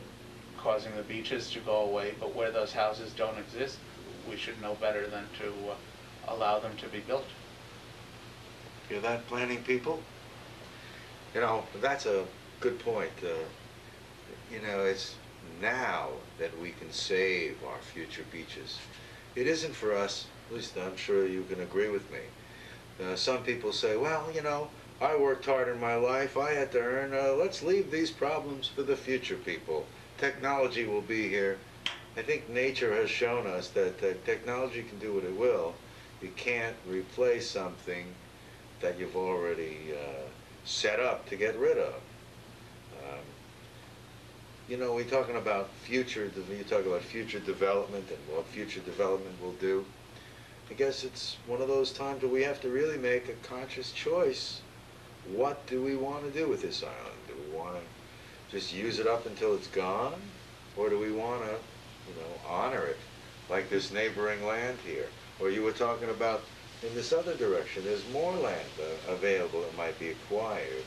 causing the beaches to go away, but where those houses don't exist, we should know better than to allow them to be built. Hear that, planning people? You know, that's a good point. You know, it's now that we can save our future beaches. It isn't for us, at least I'm sure you can agree with me. Some people say, well, you know, I worked hard in my life, I had to earn, let's leave these problems for the future people. Technology will be here. I think nature has shown us that technology can do what it will. You can't replace something that you've already set up to get rid of. You know, we're talking about you talk about future development and what future development will do. I guess it's one of those times where we have to really make a conscious choice. What do we want to do with this island? Do we want to just use it up until it's gone? Or do we want to, you know, honor it, like this neighboring land here? Or you were talking about in this other direction, there's more land available that might be acquired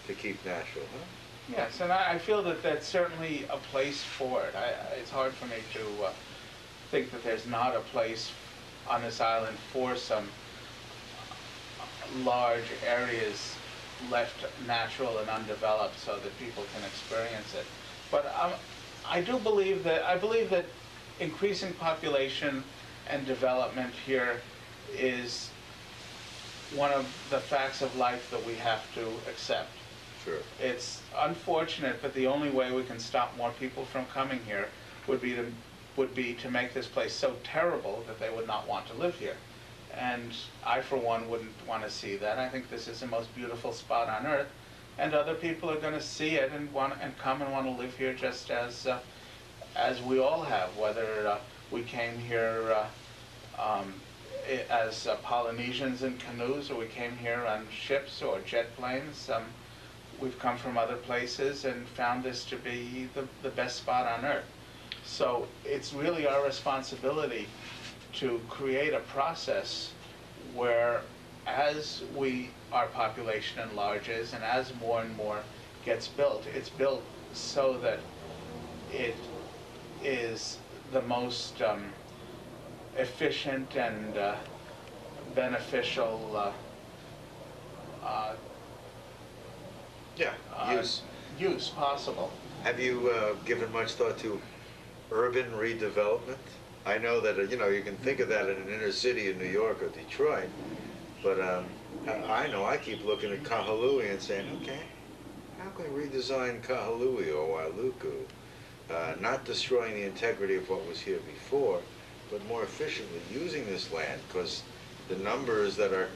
to keep natural, huh? Yes, and I feel that that's certainly a place for it. It's hard for me to think that there's not a place on this island for some large areas left natural and undeveloped so that people can experience it. But I believe that increasing population and development here is one of the facts of life that we have to accept. Sure. It's unfortunate, but the only way we can stop more people from coming here would be to make this place so terrible that they would not want to live here. And I, for one, wouldn't want to see that. I think this is the most beautiful spot on earth, and other people are going to see it and come and want to live here just as we all have, whether we came here as Polynesians in canoes, or we came here on ships or jet planes. We've come from other places and found this to be the best spot on earth. So it's really our responsibility to create a process where, as our population enlarges and as more and more gets built, it's built so that it is the most efficient and beneficial use possible. Have you given much thought to urban redevelopment? I know that you can think of that in an inner city in New York or Detroit, but I know I keep looking at Kahului and saying, okay, how can we redesign Kahului or Wailuku, not destroying the integrity of what was here before, but more efficiently using this land, because the numbers that are,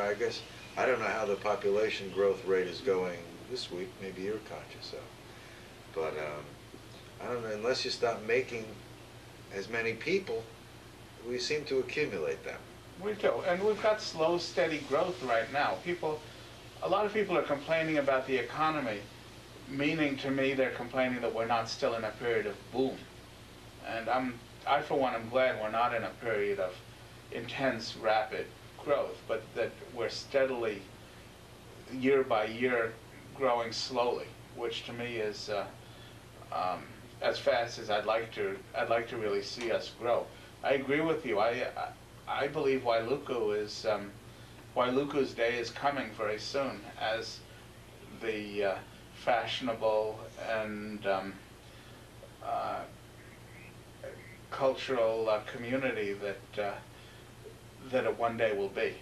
I guess, I don't know how the population growth rate is going this week, maybe you're conscious of, but I don't know, unless you stop making as many people, we seem to accumulate them. We do, and we've got slow, steady growth right now. A lot of people are complaining about the economy, meaning to me they're complaining that we're not still in a period of boom. And I for one am glad we're not in a period of intense, rapid growth, but that we're steadily, year by year, growing slowly, which to me is as fast as I'd like to really see us grow. I agree with you. I believe Wailuku's day is coming very soon as the fashionable and cultural community that it one day will be.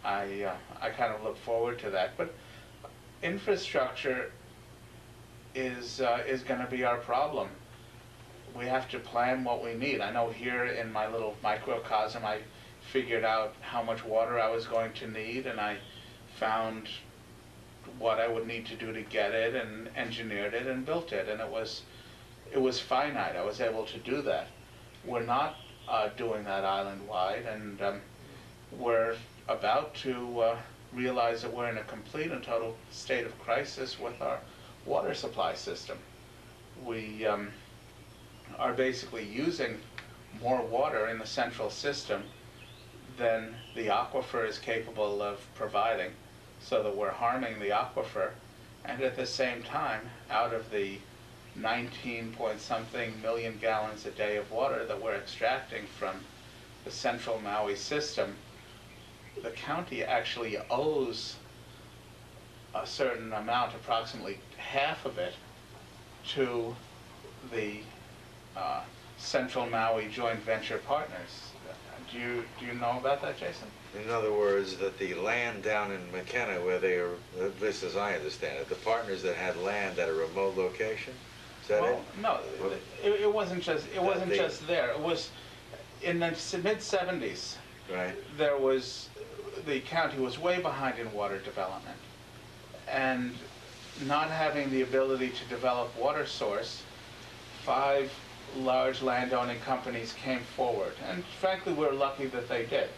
I kind of look forward to that. But infrastructure is going to be our problem. We have to plan what we need. I know here in my little microcosm, I figured out how much water I was going to need, and I found what I would need to do to get it, and engineered it and built it, and it was finite. I was able to do that. We're not doing that island-wide, and we're about to realize that we're in a complete and total state of crisis with our water supply system. We are basically using more water in the central system than the aquifer is capable of providing, so that we're harming the aquifer, and at the same time, out of the 19-point-something million gallons a day of water that we're extracting from the central Maui system, the county actually owes a certain amount, approximately half of it, to the Central Maui joint venture partners. Do you know about that, Jason? In other words, that the land down in McKenna, where they are, at least as I understand it, the partners that had land at a remote location, is that it? No, it wasn't just there. It was in the mid-70s. Right. The county was way behind in water development, and not having the ability to develop water source, 5 large landowning companies came forward, and frankly we're lucky that they did.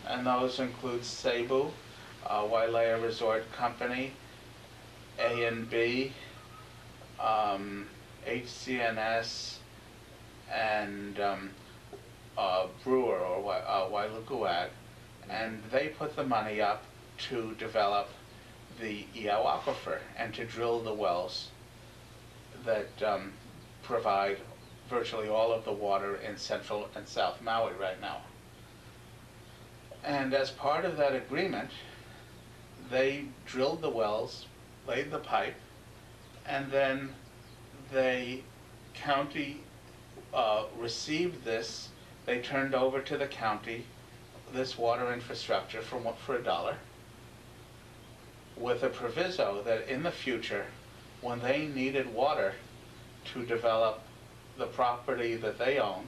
And those include Cebu, Wailea Resort Company, A&B, HCNS, and Brewer or Wailukuag, and they put the money up to develop the Iau Aquifer and to drill the wells that provide virtually all of the water in Central and South Maui right now. And as part of that agreement, they drilled the wells, laid the pipe, and then the county received this, they turned over to the county this water infrastructure for $1, with a proviso that in the future, when they needed water to develop the property that they own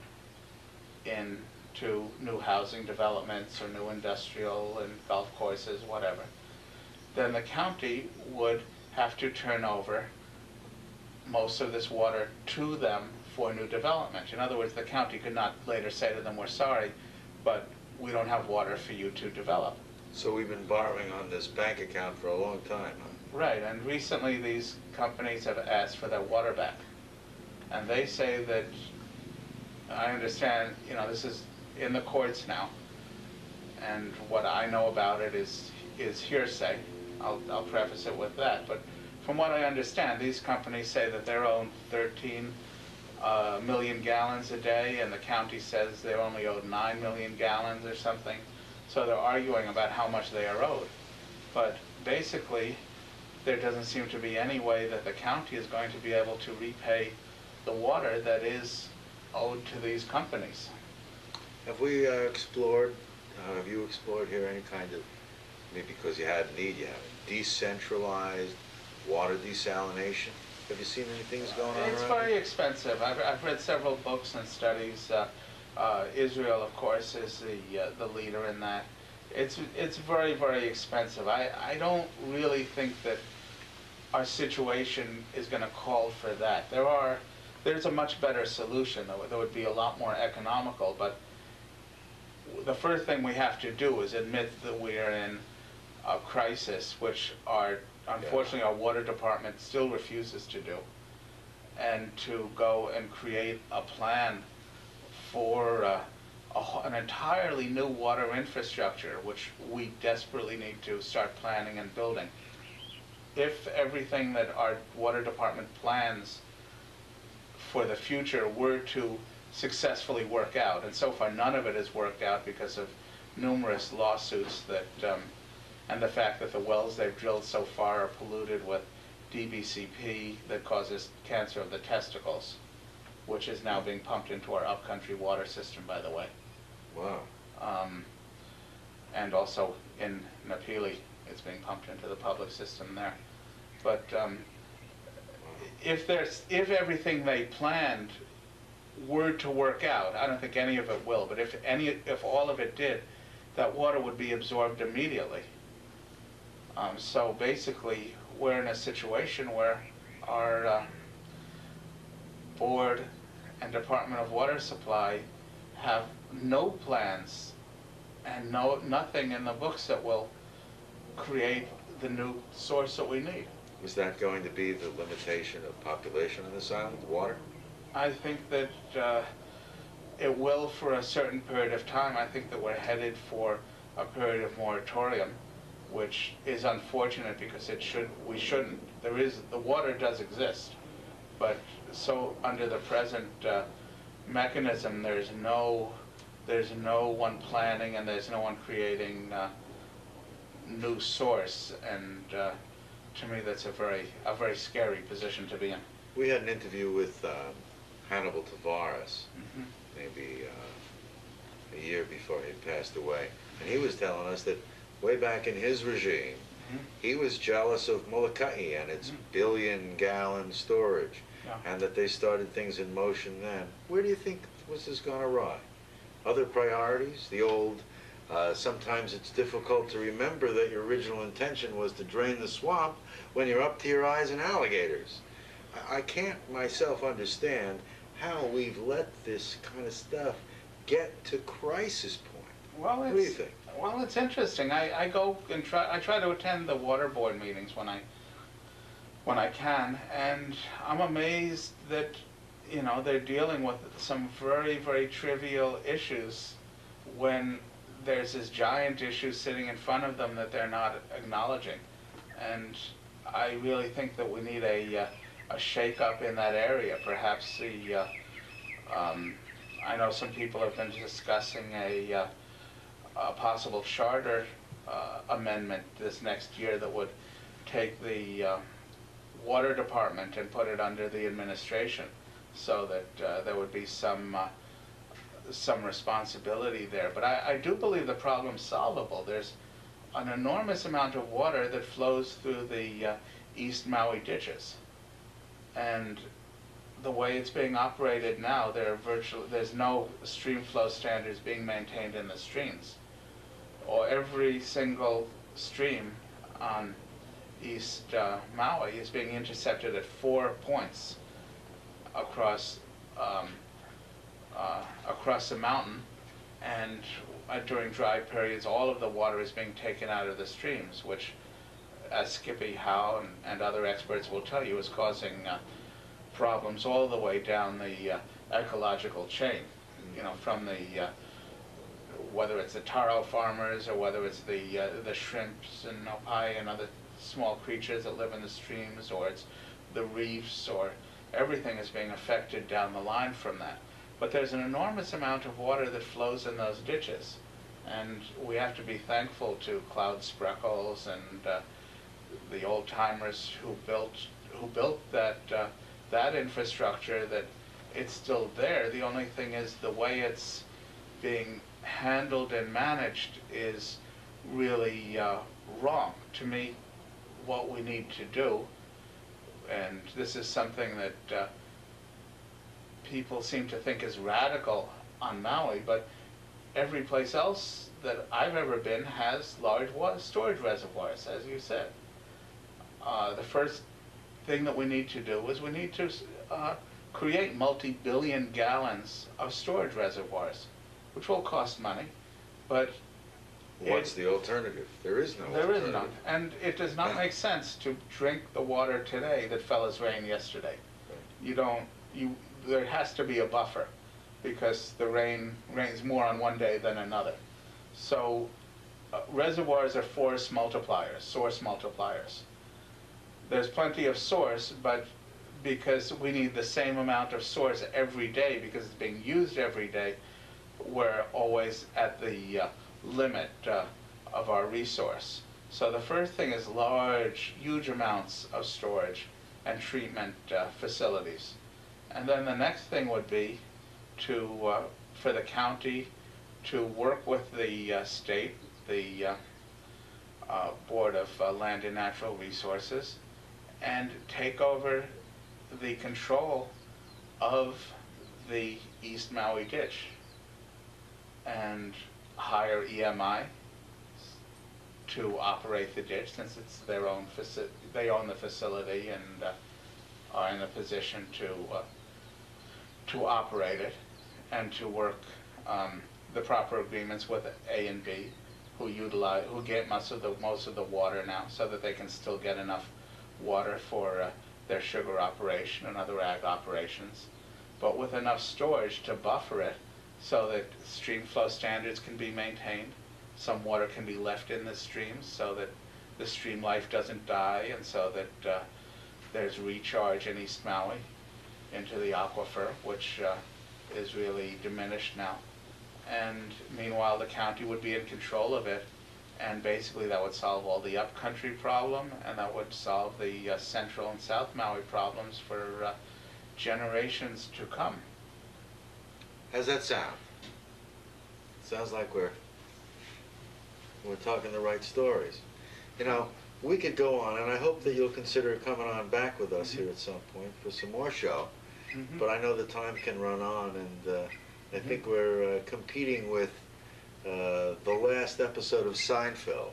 into new housing developments or new industrial and golf courses, whatever, then the county would have to turn over most of this water to them for new development. In other words, the county could not later say to them, we're sorry, but we don't have water for you to develop. So we've been borrowing on this bank account for a long time, huh? Right, and recently these companies have asked for their water back. And they say that, I understand, you know, this is in the courts now, and what I know about it is hearsay. I'll preface it with that, but from what I understand, these companies say that they're owed 13 million gallons a day, and the county says they're only owed 9 million gallons or something. So they're arguing about how much they are owed. But basically, there doesn't seem to be any way that the county is going to be able to repay the water that is owed to these companies. Have we explored, have you explored here any kind of, maybe because you had a need, you have decentralized water desalination? Have you seen any things going on It's around very here? expensive. I've read several books and studies. Israel, of course, is the leader in that. It's very, very expensive. I don't really think that our situation is going to call for that. There's a much better solution that would be a lot more economical, but the first thing we have to do is admit that we're in a crisis, which unfortunately our water department still refuses to do, and to go and create a plan for an entirely new water infrastructure, which we desperately need to start planning and building. If everything that our water department plans for the future were to successfully work out, and so far none of it has worked out because of numerous lawsuits that, and the fact that the wells they've drilled so far are polluted with DBCP that causes cancer of the testicles, which is now being pumped into our upcountry water system, by the way. Wow. And also in Napili, it's being pumped into the public system there. But if everything they planned were to work out, I don't think any of it will, but if all of it did, that water would be absorbed immediately. So basically, we're in a situation where our board and Department of Water Supply have no plans and nothing in the books that will create the new source that we need. Is that going to be the limitation of population on this island, water? I think that it will for a certain period of time. I think that we're headed for a period of moratorium, which is unfortunate because we shouldn't. The water does exist, but so under the present mechanism, there's no one planning and there's no one creating new source, and to me that's a very scary position to be in. We had an interview with Hannibal Tavares, maybe a year before he passed away, and he was telling us that way back in his regime, he was jealous of Molokai and its billion-gallon storage, and that they started things in motion then. Where do you think this has gone awry? Other priorities? The old, sometimes it's difficult to remember that your original intention was to drain the swamp when you're up to your eyes in alligators. I can't myself understand how we've let this kind of stuff get to crisis point. Well, what do you think? Well, it's interesting. I go and I try to attend the water board meetings when I can, and I'm amazed that they're dealing with some very, very trivial issues when there's this giant issue sitting in front of them that they're not acknowledging. And I really think that we need a shake-up in that area. Perhaps I know some people have been discussing a possible charter amendment this next year that would take the water department and put it under the administration, so that there would be some some responsibility there. But I do believe the problem's solvable. There's an enormous amount of water that flows through the East Maui ditches. And the way it's being operated now, there's no stream flow standards being maintained in the streams. Or every single stream on East Maui is being intercepted at 4 points across the mountain, and during dry periods all of the water is being taken out of the streams, which, as Skippy Howe and other experts will tell you, is causing problems all the way down the ecological chain, you know, from the whether it's the taro farmers or whether it's the shrimps and opai and other small creatures that live in the streams, or it's the reefs, or everything is being affected down the line from that. But there's an enormous amount of water that flows in those ditches, and we have to be thankful to Cloud Spreckles and the old timers who built that infrastructure, that it's still there. The only thing is the way it's being handled and managed is really wrong. To me, what we need to do, and this is something that people seem to think is radical on Maui, but every place else that I've ever been has large water storage reservoirs, as you said. The first thing that we need to do is we need to create multi-billion gallons of storage reservoirs, which will cost money, but What's the alternative? There is no there alternative. is none. And it does not make sense to drink the water today that fell as rain yesterday. There has to be a buffer, because the rains more on one day than another. So reservoirs are source multipliers. There's plenty of source, but because we need the same amount of source every day, because it's being used every day, we're always at the limit of our resource. So the first thing is huge amounts of storage and treatment facilities. And then the next thing would be for the county to work with the state, the Board of Land and Natural Resources, and take over the control of the East Maui ditch and hire E.M.A. to operate the ditch, since it's their own they own the facility and are in a position to operate it, and to work the proper agreements with A and B, who get most of the water now, so that they can still get enough water for their sugar operation and other ag operations, but with enough storage to buffer it, so that stream flow standards can be maintained. Some water can be left in the streams so that the stream life doesn't die, and so that there's recharge in East Maui into the aquifer, which is really diminished now. And meanwhile, the county would be in control of it, and basically that would solve all the upcountry problem, and that would solve the central and south Maui problems for generations to come. How's that sound? Sounds like we're talking the right stories. You know, we could go on, and I hope that you'll consider coming on back with us here at some point for some more show. But I know the time can run on, and I think we're competing with the last episode of Seinfeld.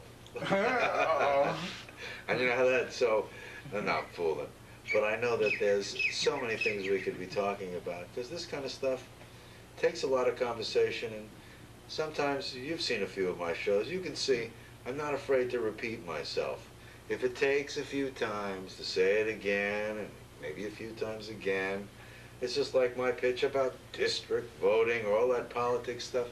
And you know how that, so, I'm not fooling. But I know that there's so many things we could be talking about, because this kind of stuff takes a lot of conversation, and sometimes, you've seen a few of my shows, you can see I'm not afraid to repeat myself. If it takes a few times to say it again, and maybe a few times again, it's just like my pitch about district voting or all that politics stuff.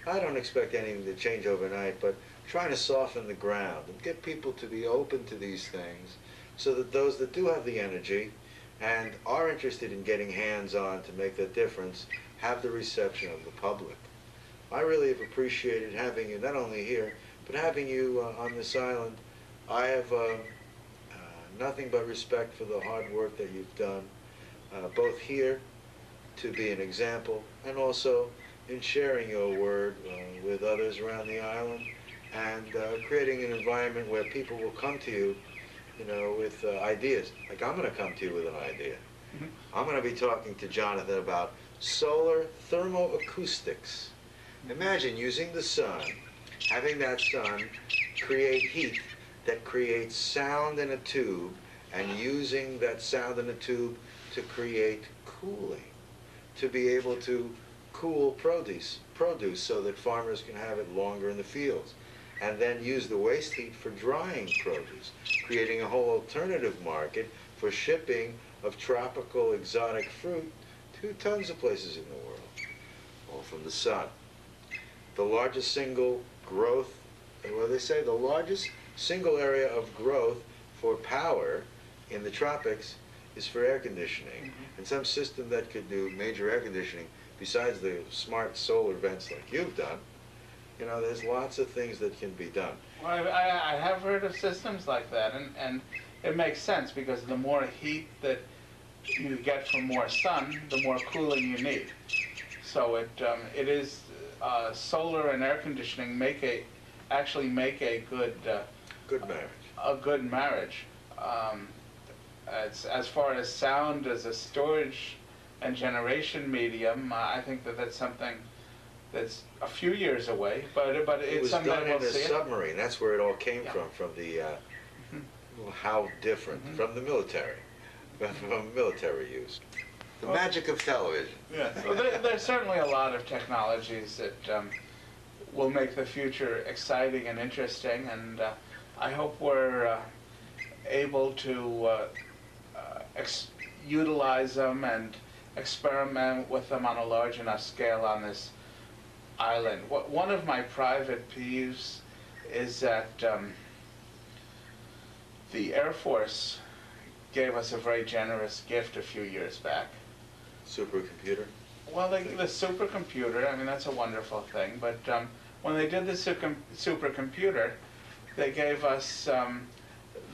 I don't expect anything to change overnight, but trying to soften the ground and get people to be open to these things, so that those that do have the energy and are interested in getting hands-on to make that difference have the reception of the public. I really have appreciated having you, not only here, but having you on this island. I have nothing but respect for the hard work that you've done, both here to be an example, and also in sharing your word with others around the island, and creating an environment where people will come to you, you know, with ideas. Like I'm going to come to you with an idea. I'm going to be talking to Jonathan about solar thermoacoustics. Imagine using the sun, having that sun create heat that creates sound in a tube, and using that sound in a tube to create cooling, to be able to cool produce so that farmers can have it longer in the fields, and then use the waste heat for drying produce, creating a whole alternative market for shipping of tropical exotic fruit to tons of places in the world, all from the sun. The largest single growth, well, they say the largest single area of growth for power in the tropics is for air conditioning, and some system that could do major air conditioning besides the smart solar vents like you've done. You know, there's lots of things that can be done. Well, I have heard of systems like that, and it makes sense because the more heat that you get from more sun, the more cooling you need. So it is solar and air conditioning actually make a good marriage. A good marriage. As far as sound as a storage and generation medium, I think that's something that's a few years away, but it's something done we'll in a see. submarine. That's where it all came from the how different from the military, from military use. The magic of television. Yeah, well, there's certainly a lot of technologies that will make the future exciting and interesting, and I hope we're able to utilize them and experiment with them on a large enough scale on this island. One of my private peeves is that the Air Force gave us a very generous gift a few years back. Supercomputer? Well, the supercomputer, I mean, that's a wonderful thing, but when they did the supercomputer, they gave us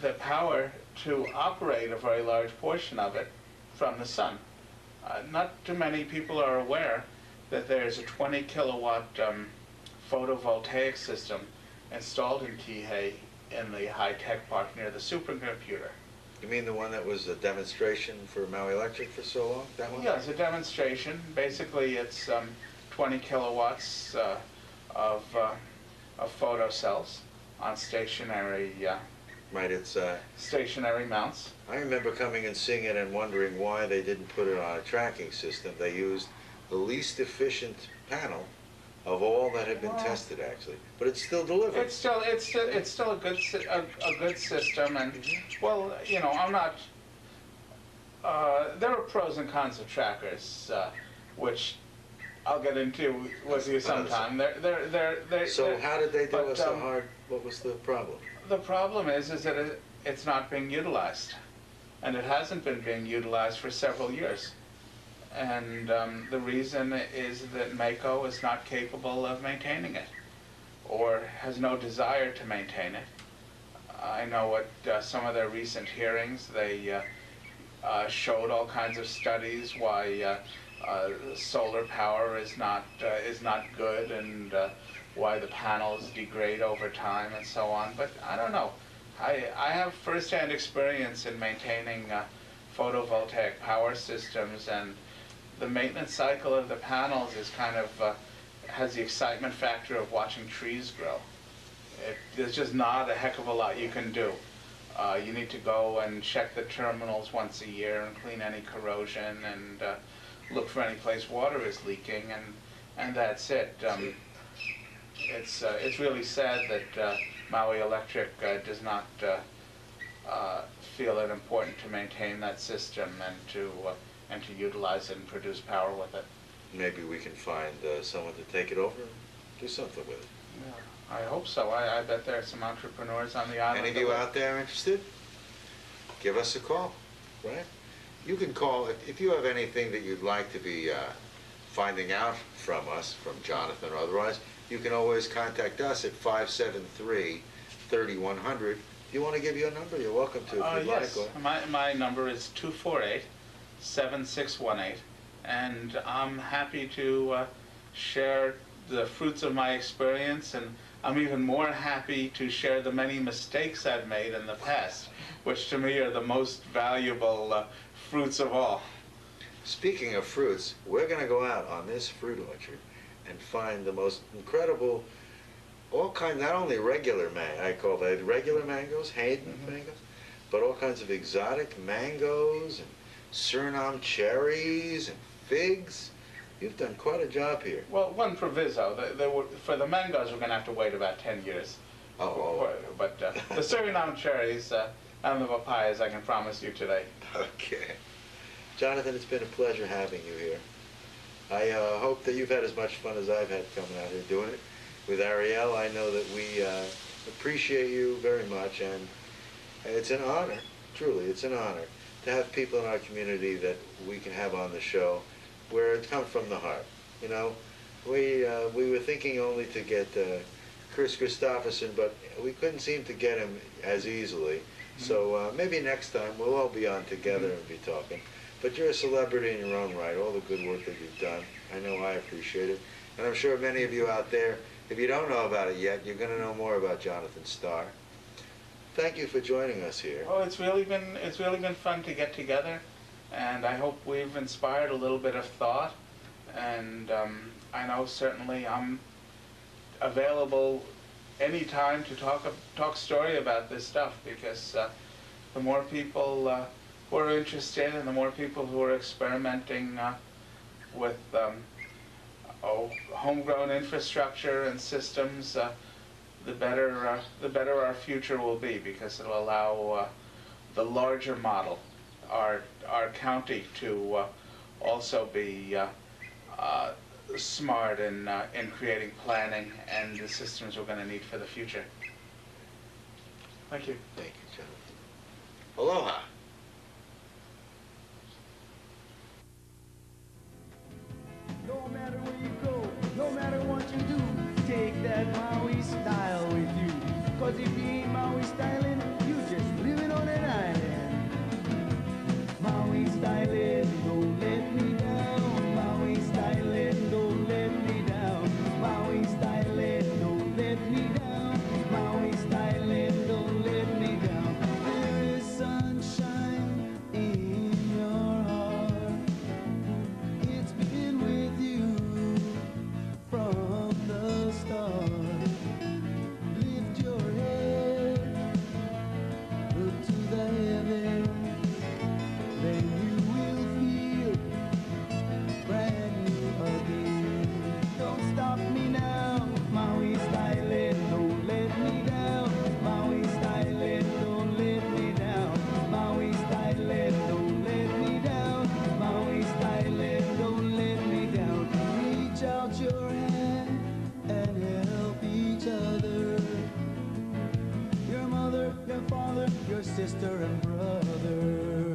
the power to operate a very large portion of it from the sun. Not too many people are aware that there's a 20 kilowatt photovoltaic system installed in Kihei in the high-tech park near the supercomputer. You mean the one that was a demonstration for Maui Electric for so long? That one? Yeah, it's a demonstration. Basically, it's 20 kilowatts of photo cells on stationary Right, it's stationary mounts. I remember coming and seeing it and wondering why they didn't put it on a tracking system. They used the least efficient panel of all that had been tested, actually, but it's still delivered. It's still a good system, and well, you know, I'm not. There are pros and cons of trackers, which I'll get into with you sometime. So how did they do it so hard? What was the problem? The problem is that it's not being utilized, and it hasn't been being utilized for several years. And the reason is that MACO is not capable of maintaining it, or has no desire to maintain it. I know at some of their recent hearings, they showed all kinds of studies why solar power is not good, and why the panels degrade over time and so on. But I don't know. I have first-hand experience in maintaining photovoltaic power systems, and the maintenance cycle of the panels is kind of has the excitement factor of watching trees grow. There's just not a heck of a lot you can do. You need to go and check the terminals once a year and clean any corrosion and look for any place water is leaking, and that's it. It's really sad that Maui Electric does not feel it important to maintain that system and to utilize it and produce power with it. Maybe we can find someone to take it over and do something with it. Yeah, I hope so. I bet there are some entrepreneurs on the island. Any of you out there interested? Give us a call, right? You can call if you have anything that you'd like to be finding out from us, from Jonathan or otherwise. You can always contact us at 573-3100. If you want to give your number, you're welcome to. If you'd yes, like. my number is 248-7618, and I'm happy to share the fruits of my experience, and I'm even more happy to share the many mistakes I've made in the past, which to me are the most valuable fruits of all. Speaking of fruits, we're going to go out on this fruit orchard and find the most incredible, all kinds, not only regular I call that regular mangoes, Hayden mangoes, but all kinds of exotic mangoes and Suriname cherries and figs. You've done quite a job here. Well, one proviso, for the mangoes we're going to have to wait about 10 years. But the Suriname cherries and the papayas I can promise you today. Okay. Jonathan, it's been a pleasure having you here. I hope that you've had as much fun as I've had coming out here doing it with Ariel. I know that we appreciate you very much, and it's an honor, truly, it's an honor to have people in our community that we can have on the show where it comes from the heart. You know, we were thinking only to get Chris Christopherson, but we couldn't seem to get him as easily. So maybe next time we'll all be on together and be talking. But you're a celebrity in your own right, all the good work that you've done. I know I appreciate it. And I'm sure many of you out there, if you don't know about it yet, you're going to know more about Jonathan Starr. Thank you for joining us here. Oh, it's really been fun to get together, and I hope we've inspired a little bit of thought. And I know certainly I'm available anytime to talk story about this stuff, because the more people who are interested and the more people who are experimenting with homegrown infrastructure and systems, the better our future will be, because it'll allow the larger model, our county, to also be smart in creating planning and the systems we're going to need for the future. Thank you. Thank you, Jonathan. Aloha. No matter where you go, no matter what you do, take that Maui style with you. 'Cause if you ain't Maui styling, you just living on an island. Maui styling, don't let me down. Maui styling, don't let me down. Maui styling, don't let me down. Maui styling, don't let me down. There is sunshine in your heart. It's been with you from the start. Lift your head, look to the heavens, then you will feel brand new again. Don't stop me now, Maui styling, don't let me down. Maui styling, don't let me down. Maui styling, don't let me down. Maui styling, don't let me down. Reach out your hand and help each other. Your mother, your father, your sister and brother.